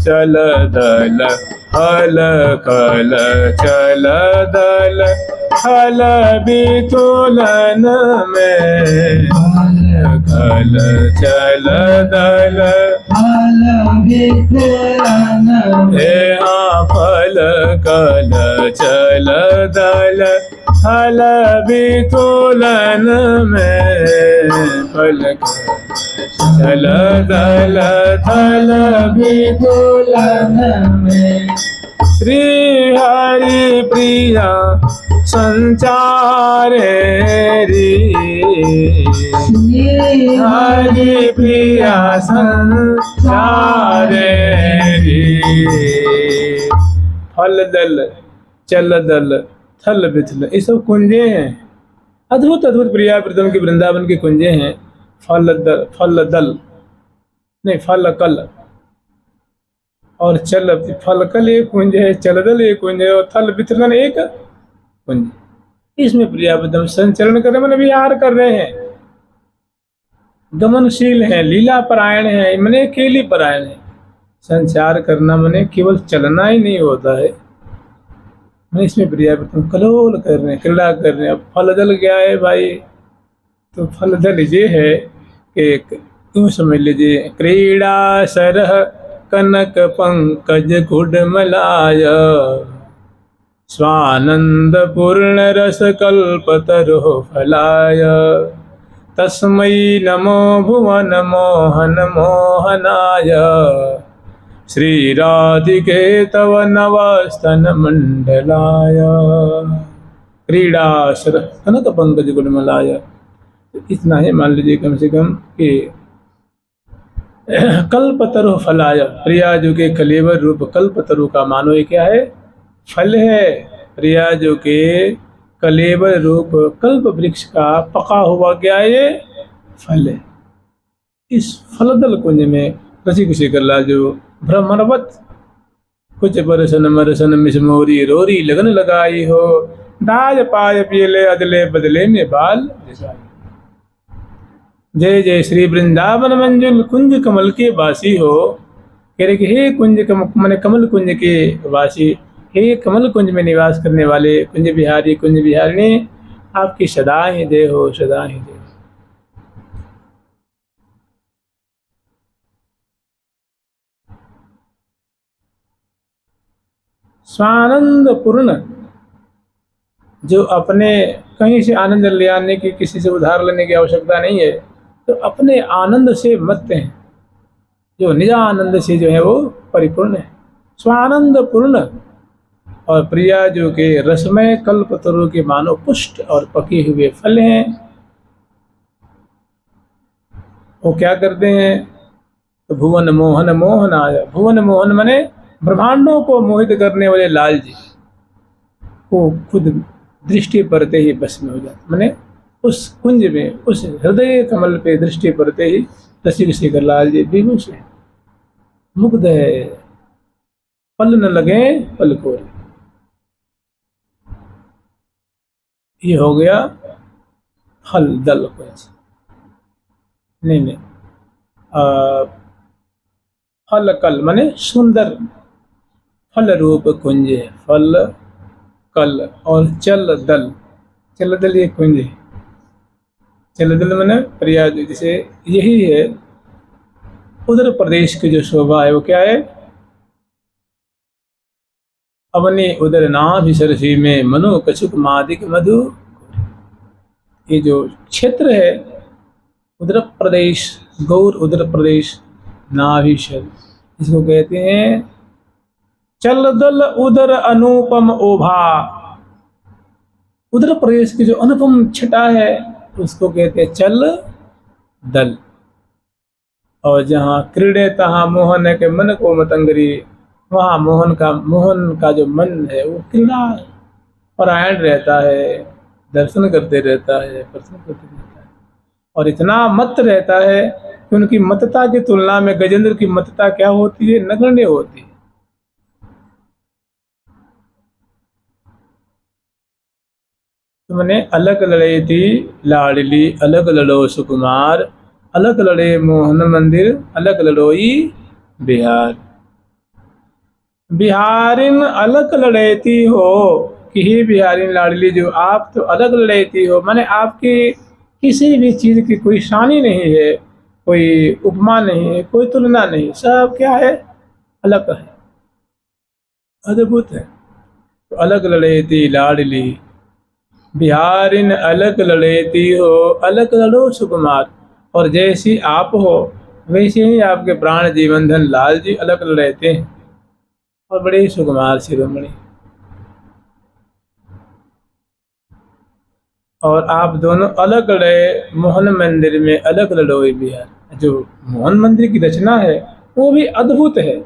चल दल हल कल चल दल हल बितुलन में कल चल दल फल वितरण हे हाँ फल कल चल दल हल बितुलन में फल चल दल थल वितुलन में श्री हरि प्रिया संचारे री हरि प्रिया संचारे री। फल दल चल दल थल बिथल ये सब कुंजे हैं। अद्भुत अद्भुत प्रिया प्रीतम के वृंदावन के कुंजे हैं। फल दल नहीं फल कल और चल फलकल एक कुंज है, चलदल एक कुंज है और थल बिथलन एक कुंज। इसमें प्रियापदम संचरण कर रहे मैंने विहार कर रहे हैं, गमनशील हैं, लीला परायण हैं, मने केली परायण है। संचार करना मने केवल चलना ही नहीं होता है, मैंने इसमें प्रियापदम कलोल कर रहे हैं, क्रीड़ा कर रहे हैं। अब फलदल क्या है भाई? तो फलदल ये है कि यूँ समझ लीजिए क्रीड़ा सरह कनक पंकज कुडमलाय स्वानंद पूर्ण रस कल्पतरो फलाय तस्मै नमो भुवन मोहन मोहनाय श्री राधिके तव नवस्तन मंडलाय क्रीड़ा सरह कनक पंकज कुडमलाय। इतना ही मान लीजिए कम से कम कि कल्पतरु फलाय प्रियाजू के कलेवर रूप कल्पतरु का मानो ये क्या है? फल है। प्रियाजू के कलेवर रूप कल्प वृक्ष का पका हुआ क्या है? ये फल है। इस फलदल कुंज में रसिक शेखरलाल जो भ्रमरवत कुछ बरसन मरसन मिसमोरी रोरी लगन लगाई हो दाज पाय पियले अदले बदले में बाल जैसा। जय जय श्री वृंदावन मंजुल कुंज कमल के वासी हो। कह रहे कि हे कुंज मैंने कमल कुंज के वासी, हे कमल कुंज में निवास करने वाले कुंज बिहारी कुंज बिहारिणी, आपकी सदा ही जय हो, सदा ही जय। स्वानंद पूर्ण जो अपने कहीं से आनंद ले आने की, किसी से उधार लेने की आवश्यकता नहीं है, तो अपने आनंद से मत हैं, जो निज आनंद से जो है वो परिपूर्ण है। स्वानंद पूर्ण और प्रिया जो के रसमय कल्पतरु के मानो पुष्ट और पके हुए फल हैं। वो क्या करते हैं? तो भुवन मोहन मोहन आया। भुवन मोहन माने ब्रह्मांडों को मोहित करने वाले लाल जी को खुद दृष्टि पड़ते ही बस में हो जाते, माने उस कुंज में, उस हृदय कमल पे दृष्टि पड़ते ही रसिक शेखर लाल जी विवश है, मुग्ध है, पल न लगे पल को। ये हो गया फल दल कुंज। नहीं, फल कल माने सुंदर फल रूप कुंज है, फल कल। और चल दल, चल दल ये कुंज है। चल दल माने प्रयाग, जैसे यही है उधर प्रदेश की जो शोभा है वो क्या है, अवनी उदर नाभि सरसी में मनु कछुक मादिक मधु। ये जो क्षेत्र है उदर प्रदेश, गौर उदर प्रदेश नाभिशर, इसको कहते हैं चल दल उदर अनुपम ओभा। उदर प्रदेश की जो अनुपम छटा है उसको कहते हैं चल दल। और जहाँ क्रीड़े तहाँ मोहन के मन को मतंगरी, वहाँ मोहन का जो मन है वो क्रीड़ा परायण रहता है, दर्शन करते रहता है, प्रश्न करते रहता है, और इतना मत रहता है कि उनकी मतता की तुलना में गजेंद्र की मतता क्या होती है, नगण्य होती है। तुमने अलग लड़े थी लाडली, अलग लड़ो सुकुमार, अलग लड़े मोहन मंदिर, अलग लड़ोई बिहार। बिहारिन अलग लड़ेती हो कि ही बिहारिन लाडली, जो आप तो अलग लड़ेती हो, माने आपकी किसी भी चीज की कोई शानी नहीं है, कोई उपमा नहीं है, कोई तुलना नहीं, सब क्या है, अलग है, अद्भुत है। तो अलग लड़ेती लाडली, बिहारिन अलग लड़ेती हो, अलग लड़ो सुकुमार। और जैसी आप हो वैसे ही आपके प्राण जीवन धन लाल जी अलग लड़ते हैं, और बड़े सुकुमार शिरोमणि। और आप दोनों अलग लड़े मोहन मंदिर में, अलग लड़ोई बिहार। जो मोहन मंदिर की रचना है वो भी अद्भुत है,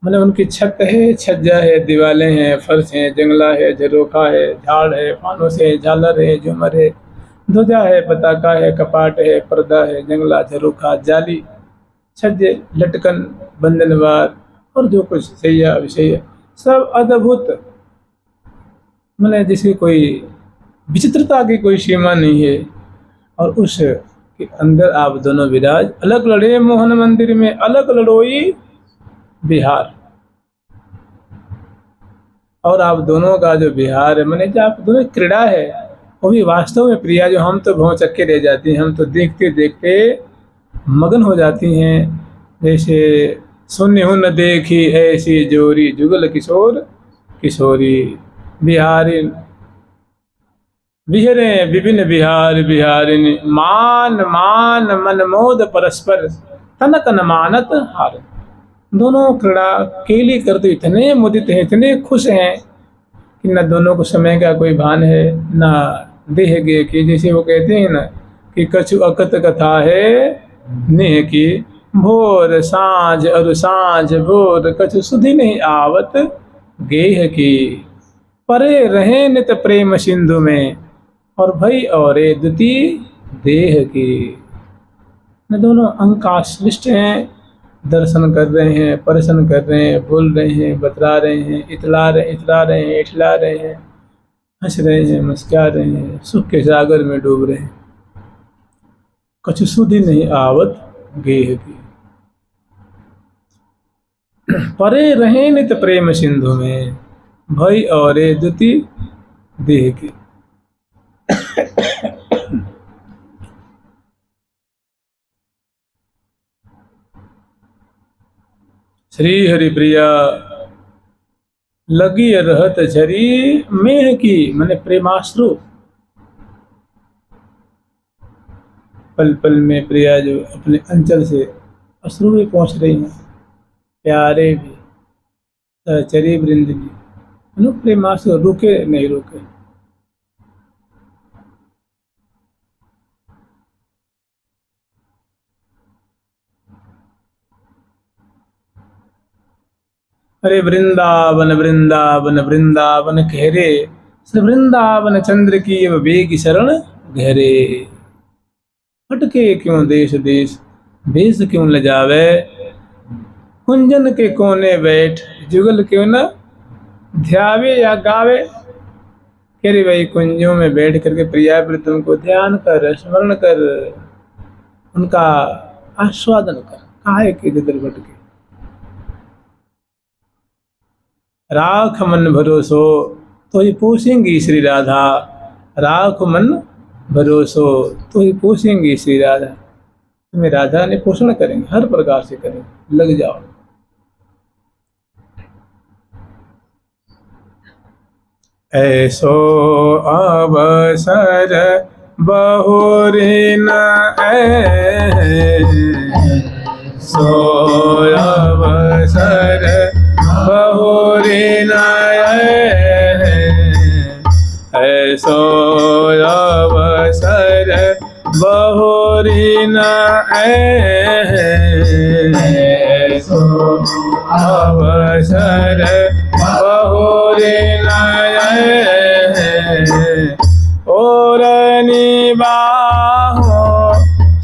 मतलब उनकी छत है, छज्जा है, दीवारें हैं, फर्श है, जंगला है, झरोखा है, झाड़ है, फानुस है, झालर है, झूमर है, ध्वजा है, पताका है, कपाट है, पर्दा है, जंगला, झरोखा, जाली, छज्जे, लटकन, बंधनवार, और जो कुछ सैया विषय सब अद्भुत, मतलब जिसकी कोई विचित्रता की कोई सीमा नहीं है। और उस के अंदर आप दोनों विराज, अलग लड़े मोहन मंदिर में, अलग लड़ोई बिहार। और आप दोनों का जो बिहार है, मैंने जो आप दोनों क्रीड़ा है वो भी वास्तव में प्रिया, जो हम तो भौचक्के रह जाती हैं, हम तो देखते देखते मगन हो जाती हैं। जैसे सुन्य हूँ न देखी ऐसी जोरी, जुगल किशोर किशोरी, बिहारी बिहरे विभिन्न बिहार बिहारिनी, मान मान मन मोद परस्पर, तनक न मानत हार। दोनों क्रीड़ा केली करते इतने मुदित हैं, इतने खुश हैं कि न दोनों को समय का कोई भान है, न देह गे की। जैसे वो कहते हैं ना कि कछु अकत कथा है नेह की, भोर सांझ और सांझ भोर, कछु सुधि नहीं आवत गेह की। परे रहे नित प्रेम सिंधु में, और भई और द्युति देह की। न दोनों अंकाश्लिष्ट हैं, दर्शन कर रहे हैं, प्रश्न कर रहे हैं, बोल रहे हैं, बतला रहे हैं, इतला रहे हैं, इठला रहे हैं, हंस रहे हैं, मुस्कुरा रहे हैं, सुख के सागर में डूब रहे हैं। कछु सुधि नहीं आवत गेह की, परे रहे नित प्रेम सिंधु में, भई और द्युति देह की। श्री हरि प्रिया लगी रहत झरी मेह की, माने प्रेमाश्रु। पल पल में प्रिया जो अपने अंचल से अश्रु भी पहुंच रही हैं, प्यारे भी, सहचरी वृंद भी, प्रेमाश्रु रुके नहीं रुके। अरे वृंदावन वृंदावन वृंदावन कह रे, श्री वृंदावन चंद्र की अब बेग शरण गहरे। भटके क्यों देश देश, भेष क्यों लजावे, कुंजन के कोने बैठ, जुगल क्यों न ध्यावे या गावे। कह रही भाई कुंजों में बैठ करके प्रिया प्रीतम को ध्यान कर, स्मरण कर, उनका आस्वादन कर, काहे के इधर भटके। राख मन भरोसो तो ही पोसेंगी श्री राधा, राख मन भरोसो तो ही पोसेंगी श्री राधा। तुम्हें राधा ने पोषण करेंगे, हर प्रकार से करेंगे, लग जाओ। ऐसो अवसर बहुरी न ऐसो अवसर बहुरी न ऐसो अवसर बहुरी न ऐसो अवसर बहुरी न और निबाहो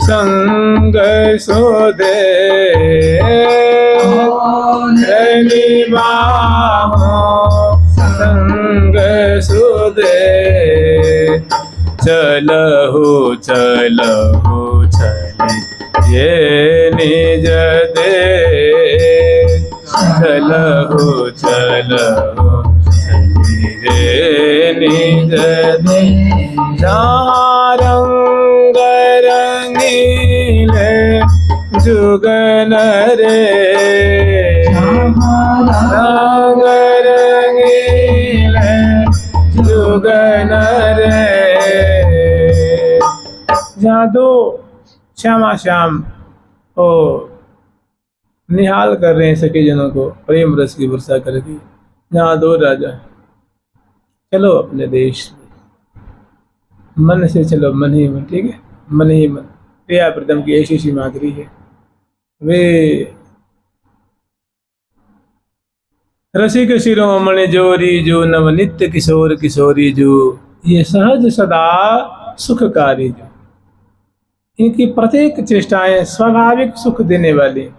संग सुदे, निबाहो संग सुदे। चलहु चलहु चले ये निज दे, चलहु चलहु चले निज दे। जहाँ रंग रंगीले जुगन रे, रंग रंगीले जुगन रे। जहाँ दो श्यामा श्याम ओ निहाल कर रहे हैं सखी जनों को प्रेम रस की वर्षा करके, जहाँ दो राजा। चलो अपने देश में मन से चलो, मन ही मन, ठीक है, मन ही मन। प्रिया प्रीतम की ऐसी सी माधुरी है। वे रसिक शिरोमणि जोरी जो, नव नित्य किशोर किशोरी जो, ये सहज सदा सुखकारी जो। इनकी प्रत्येक चेष्टाएं स्वाभाविक सुख देने वाली।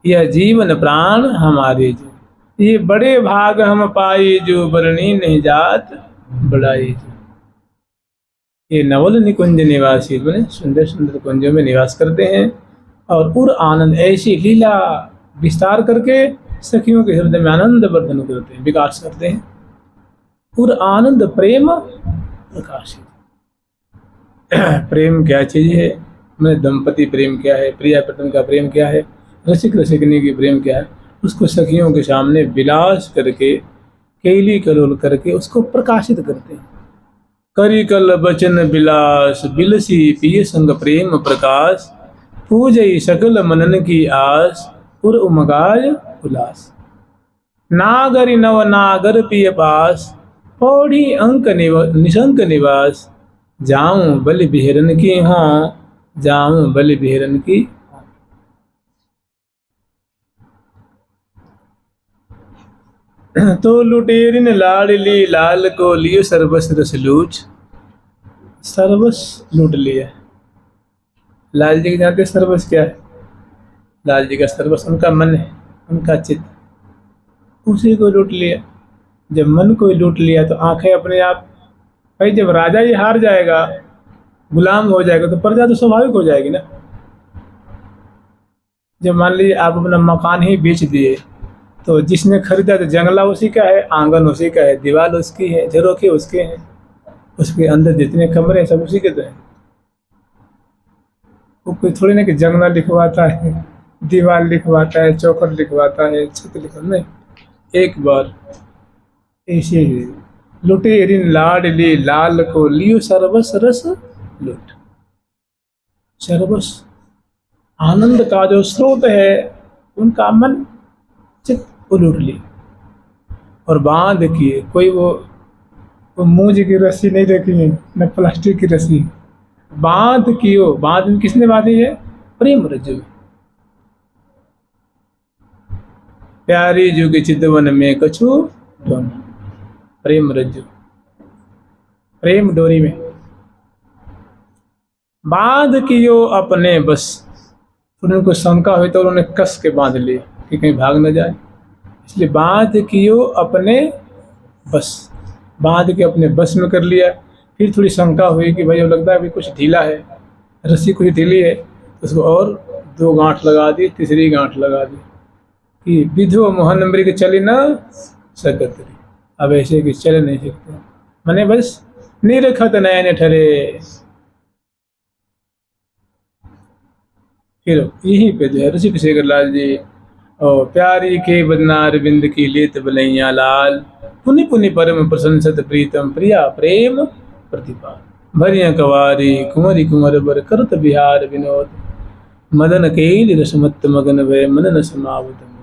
यह जीवन प्राण हमारे जो, ये बड़े भाग हम पाई जो, बरनी नहीं जात बढ़ाई जो। ये नवल निकुंज निवासी बने, सुंदर सुंदर कुंजों में निवास करते हैं और उर आनंद ऐसी लीला विस्तार करके सखियों के हृदय में आनंद वर्धन करते हैं, विकास करते हैं। उर आनंद प्रेम प्रकाशित। प्रेम क्या चीज है, मैंने दंपति प्रेम क्या है, प्रिया प्रीतम का प्रेम क्या है, रसिक रसिकनी की प्रेम क्या है, उसको सखियों के सामने विलास करके, केली कलोल करके उसको प्रकाशित करते हैं। करी कल बचन बिलास, बिलसी पिय संग प्रेम प्रकाश, पूजई सकल मनन की आस, उर उमगाय उल्लास। नागरि नव नागर पिय पास, पौड़ी अंक निशंक निवास, जाऊं बलि बिहरन की हाँ, जाऊं बलि बिहरन की। तो लुटेरिन लाडली लाल को लियो सर्वस रस लूच। सर्वस लूट लिया। लाल जी के जानते सर्वस क्या है? लाल जी का सर्वस उनका मन है, उनका चित्त, उसी को लूट लिया। जब मन को लूट लिया तो आंखें अपने आप, भाई जब राजा ही हार जाएगा, गुलाम हो जाएगा, तो प्रजा तो स्वाभाविक हो जाएगी ना। जब मान लीजिए आप अपना मकान ही बेच दिए, तो जिसने खरीदा तो जंगला उसी का है, आंगन उसी का है, दीवार उसकी है, झरोखे उसके हैं, उसके अंदर जितने कमरे हैं सब उसी के तो हैं। वो कोई थोड़ी ना कि जंगला लिखवाता है, दीवार लिखवाता है, चौखट लिखवाता है, छत लिखवाता नहीं। एक बार ऐसे ही लुटेरिन लाडली लाल को लियो सर्वस रस लूट। सर्वस आनंद का जो स्रोत है, उनका मन चित्त को लूट ली और बांध किए। कोई वो मूंज की रस्सी नहीं देखी है, न प्लास्टिक की रस्सी, बांध कियो। बांध में किसने बांधी है? प्रेम रज्जु। प्यारी जुग चितवन में कछु दोनों। प्रेम रज्जु, प्रेम डोरी में बांध कियो अपने बस। उनको शंका हुई तो उन्होंने कस के बांध लिए कि कहीं भाग न जाए, इसलिए बांध कियो अपने बस, बांध के अपने बस में कर लिया। फिर थोड़ी शंका हुई कि भाई अब लगता है अभी कुछ ढीला है, रस्सी कुछ ढीली है, तो उसको और 2 गांठ लगा दी, तीसरी गांठ लगा दी कि विधो मोहन मृग चली न सकत। अब ऐसे कि चल नहीं सकते, मैंने बस निरखत नयन ठरे। फिर यहीं पे जो है ऋषिक शेखर लाल जी और प्यारी के बदनार बिंद की लेत बलैया लाल, पुनि पुनि परम प्रशंसत प्रीतम प्रिया प्रेम प्रतिपा। भरिया कवारी कुंवरी कुंवर बर करत बिहार विनोद, मदन केल रसमत मगन भय मदन समावत मोद।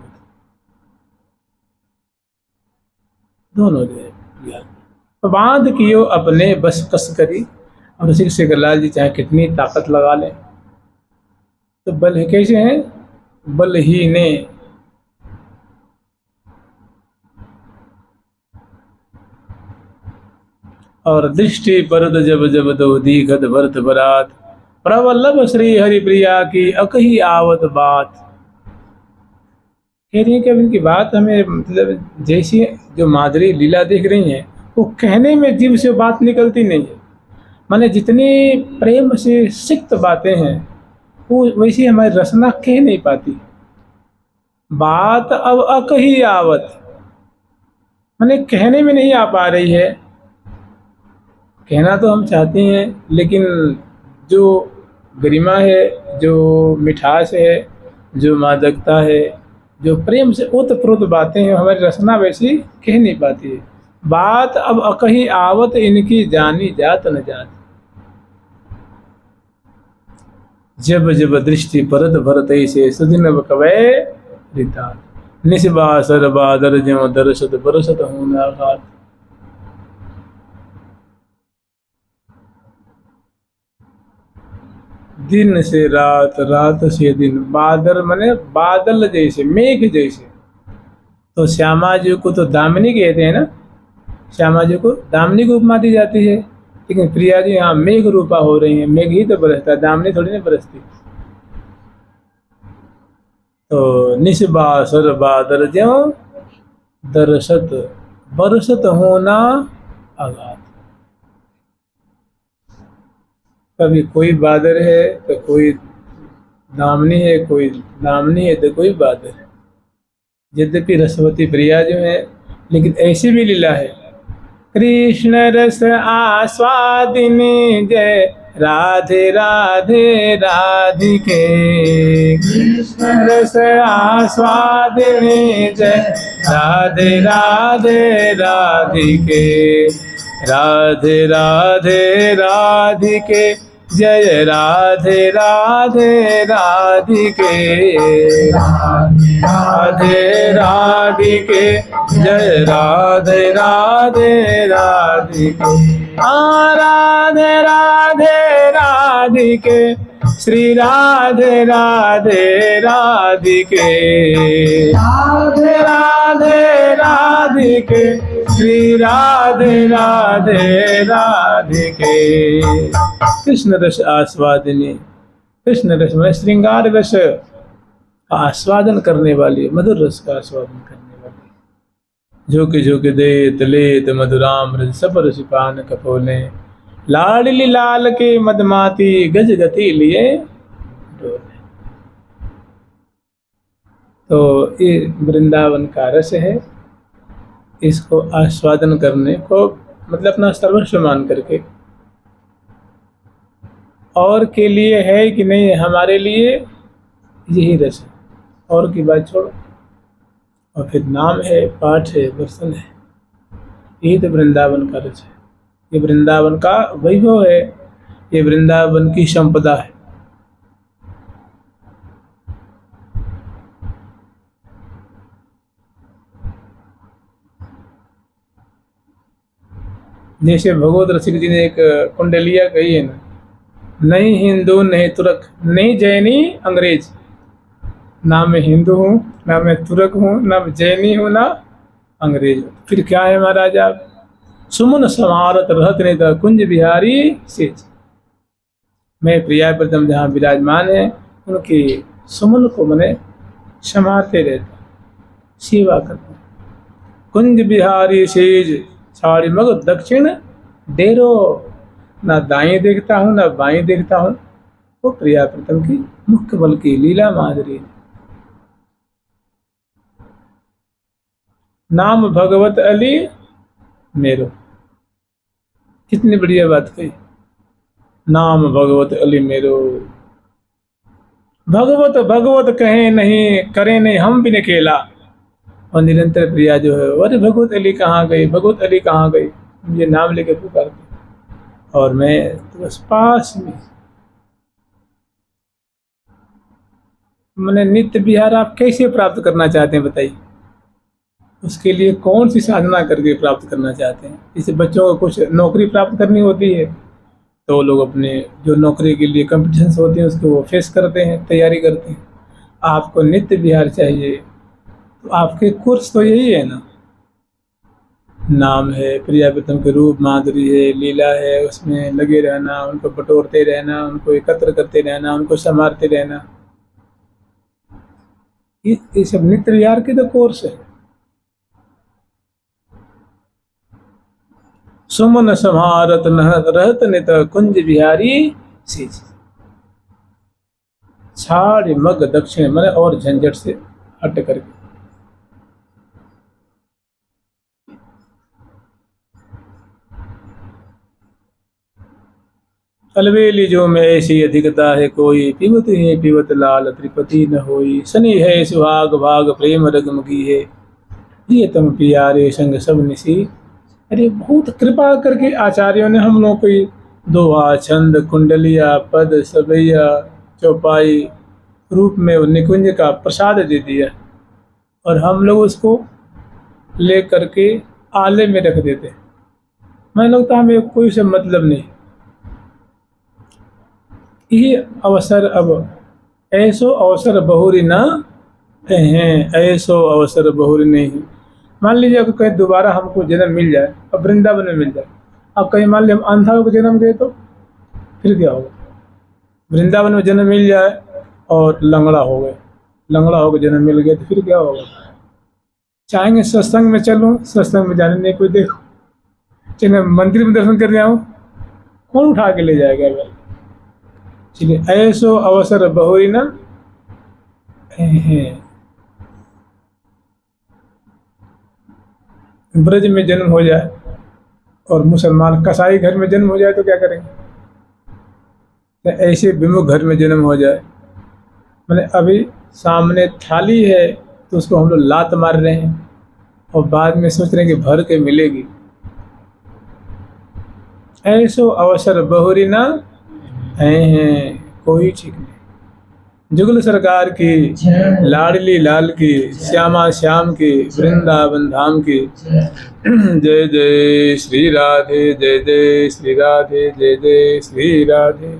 दोनों जो है तो बांध कियो अपने बस कस करी। और ऋषिक शेखर लाल जी चाहे कितनी ताकत लगा लें तो बल है कैसे हैं, बल ही ने और दृष्टि परद जब जब दो दीखत भरत बरात, प्रवल्लभ श्री हरि प्रिया की अकही आवत बात। कह रही है कि अब इनकी बात हमें मतलब जैसी जो माधुरी लीला देख रही हैं वो कहने में जीव से बात निकलती नहीं है। माने जितनी प्रेम से सिक्त बातें हैं वो वैसी हमारी रसना कह नहीं पाती। बात अब अकही आवत, माने कहने में नहीं आ पा रही है। कहना तो हम चाहते हैं लेकिन जो गरिमा है, जो मिठास है, जो मादकता है, जो प्रेम से ओतप्रोत बातें हैं हमारी रसना वैसी कह नहीं पाती है। बात अब अकही आवत इनकी जानी जात न जात, जब जब दृष्टि परत भरत से सुदिन कवै रिता, निस्बासर बादर ज्यों दरसत बरसत होना घात। दिन से रात, रात से दिन, बादल माने बादल जैसे, मेघ जैसे। तो श्यामा जी को तो दामिनी कहते हैं ना, श्यामा जी को दामिनी को उपमा दी जाती है, लेकिन प्रिया जी यहाँ मेघ रूपा हो रही है। मेघ ही तो बरसता है, दामिनी थोड़ी नहीं बरसती। तो निस्बासर बादल ज्यों दरसत बरसत होना आघात। कभी कोई बादल है तो कोई दामनी है, कोई दामनी है तो कोई बादल है। यद्यपि रसवती प्रिया जो है, लेकिन ऐसी भी लीला है। कृष्ण रस आस्वादिनी जय राधे राधे राधिके, कृष्ण रस आस्वादिनी जय राधे राधे राधिके, राधे राधे राधिके जय राधे राधे राधिके, राधे राधिके जय राधे राधे राधिके। राधे राधे राधिके श्री राधे राधे राधिके, राधे राधे राधिके श्री राधे राधे राधिके। कृष्ण रस आस्वादिनी, कृष्ण रस में श्रृंगार रस का आस्वादन करने वाली, मधुर रस का आस्वादन करने वाली। झोंके झोंके देत लेत मधुराम रस सपर सिपान कपोले, लाडली लाल के मदमाती गज गति लिए डोले। तो ये वृंदावन का रस है, इसको आस्वादन करने को मतलब अपना सर्वस्व मान करके, और के लिए है कि नहीं, हमारे लिए यही रस है। और की बात छोड़ो। और फिर नाम है, पाठ है, दर्शन है, यही तो वृंदावन का रस है। ये वृंदावन का वैभव है, ये वृंदावन की संपदा है। जैसे भगवत रसिक जी ने एक कुंडलिया कही है ना, नहीं हिंदू नहीं तुर्क नहीं जैनी अंग्रेज, ना मैं हिंदू हूँ, ना मैं तुर्क हूँ, ना मैं जैनी हूँ, ना अंग्रेज हूँ। फिर क्या है महाराज आप? सुमन समारत रहत नेता कुंज बिहारी सेज। मैं प्रिया प्रथम जहाँ विराजमान है उनके सुमन को मैंने समाते रहता, सेवा करता। कुंज बिहारी सेज साड़ी मग दक्षिण डेरो। ना दाएं देखता हूँ ना बाएं देखता हूँ। वो प्रिया प्रथम की मुख्य बल की लीला माधुरी। नाम भगवत अली मेरो। कितनी बढ़िया बात कही। नाम भगवत अली मेरो। भगवत भगवत कहे नहीं, करे नहीं हम बिन अकेला। और निरंतर प्रिया जो है, अरे भगवत अली कहाँ गई, भगवत अली कहाँ गई, ये नाम लेकर पुकारते। और मैं तो बस पास में। मैंने नित्य विहार आप कैसे प्राप्त करना चाहते हैं बताइए? उसके लिए कौन सी साधना करके प्राप्त करना चाहते हैं? जैसे बच्चों को कुछ नौकरी प्राप्त करनी होती है तो लोग अपने जो नौकरी के लिए कॉम्पिटिशन्स होते हैं उसको वो फेस करते हैं, तैयारी करते हैं। आपको नित्य विहार चाहिए तो आपके कोर्स तो यही है ना। नाम है, प्रिया प्रथम के रूप माधुरी है, लीला है, उसमें लगे रहना, उनको बटोरते रहना, उनको एकत्र करते रहना, उनको संभालते रहना, ये सब नित्य विहार के तो कोर्स है। सुमन समारत रहत नित कुंज बिहारी सेज। छाड़ मग दक्षिण मन और झंझट से हट करके। अलबेली जो में ऐसी अधिकता है कोई, पीवत है पीवत लाल त्रिपति न होई। सनी है सुहाग भाग प्रेम रगमगी है, प्रियतम प्यारे संग सब निसी। अरे बहुत कृपा करके आचार्यों ने हम लोग को दोहा छंद कुंडलिया पद सबैया चौपाई रूप में निकुंज का प्रसाद दे दिया और हम लोग उसको ले करके आले में रख देते। मैं लगता हमें कोई से मतलब नहीं। ये अवसर अब ऐसो अवसर बहुरी ना हैं, ऐसो अवसर बहुरी नहीं। मान लीजिए अगर कहीं दोबारा हमको जन्म मिल जाए, अब वृंदावन में मिल जाए, अब कहीं मान लीजिए हम अंधा होकर जन्म गए तो फिर क्या होगा? वृंदावन में जन्म मिल जाए और लंगड़ा हो गए, लंगड़ा होकर जन्म मिल गया तो फिर क्या होगा? चाहेंगे सत्संग में चलूँ, सत्संग में जाने नहीं कोई देखो, चलिए मंदिर में दर्शन करने आऊँ, कौन उठा के ले जाएगा भाई? चलिए ऐसो अवसर बहुरी ना हैं। ब्रज में जन्म हो जाए और मुसलमान कसाई घर में जन्म हो जाए तो क्या करेंगे? तो ऐसे विमुख घर में जन्म हो जाए, मैंने अभी सामने थाली है तो उसको हम लोग लात मार रहे हैं और बाद में सोच रहे हैं कि भर के मिलेगी। ऐसो अवसर बहुरी ना हैं, कोई ठीक नहीं। जुगल सरकार की, लाडली लाल की, श्यामा श्याम की, वृंदावन धाम की। जय जय श्री राधे, जय जय श्री राधे, जय जय श्री राधे।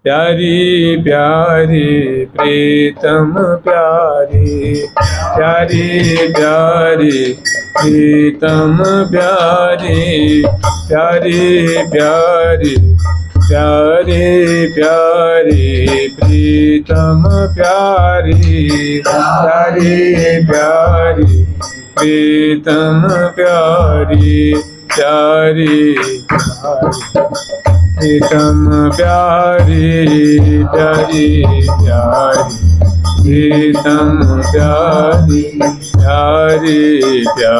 प्यारी प्यारी प्रीतम प्यारी, प्यारी प्यारी प्रीतम प्यारी, प्यारी प्यारी प्यारी प्यारी प्रीतम प्यारी, प्यारी प्यारी प्रीतम प्यारी, प्यारी प्रीतम प्यारी, प्यारी प्यारी प्रीतम प्यारी, प्यारी प्यारी।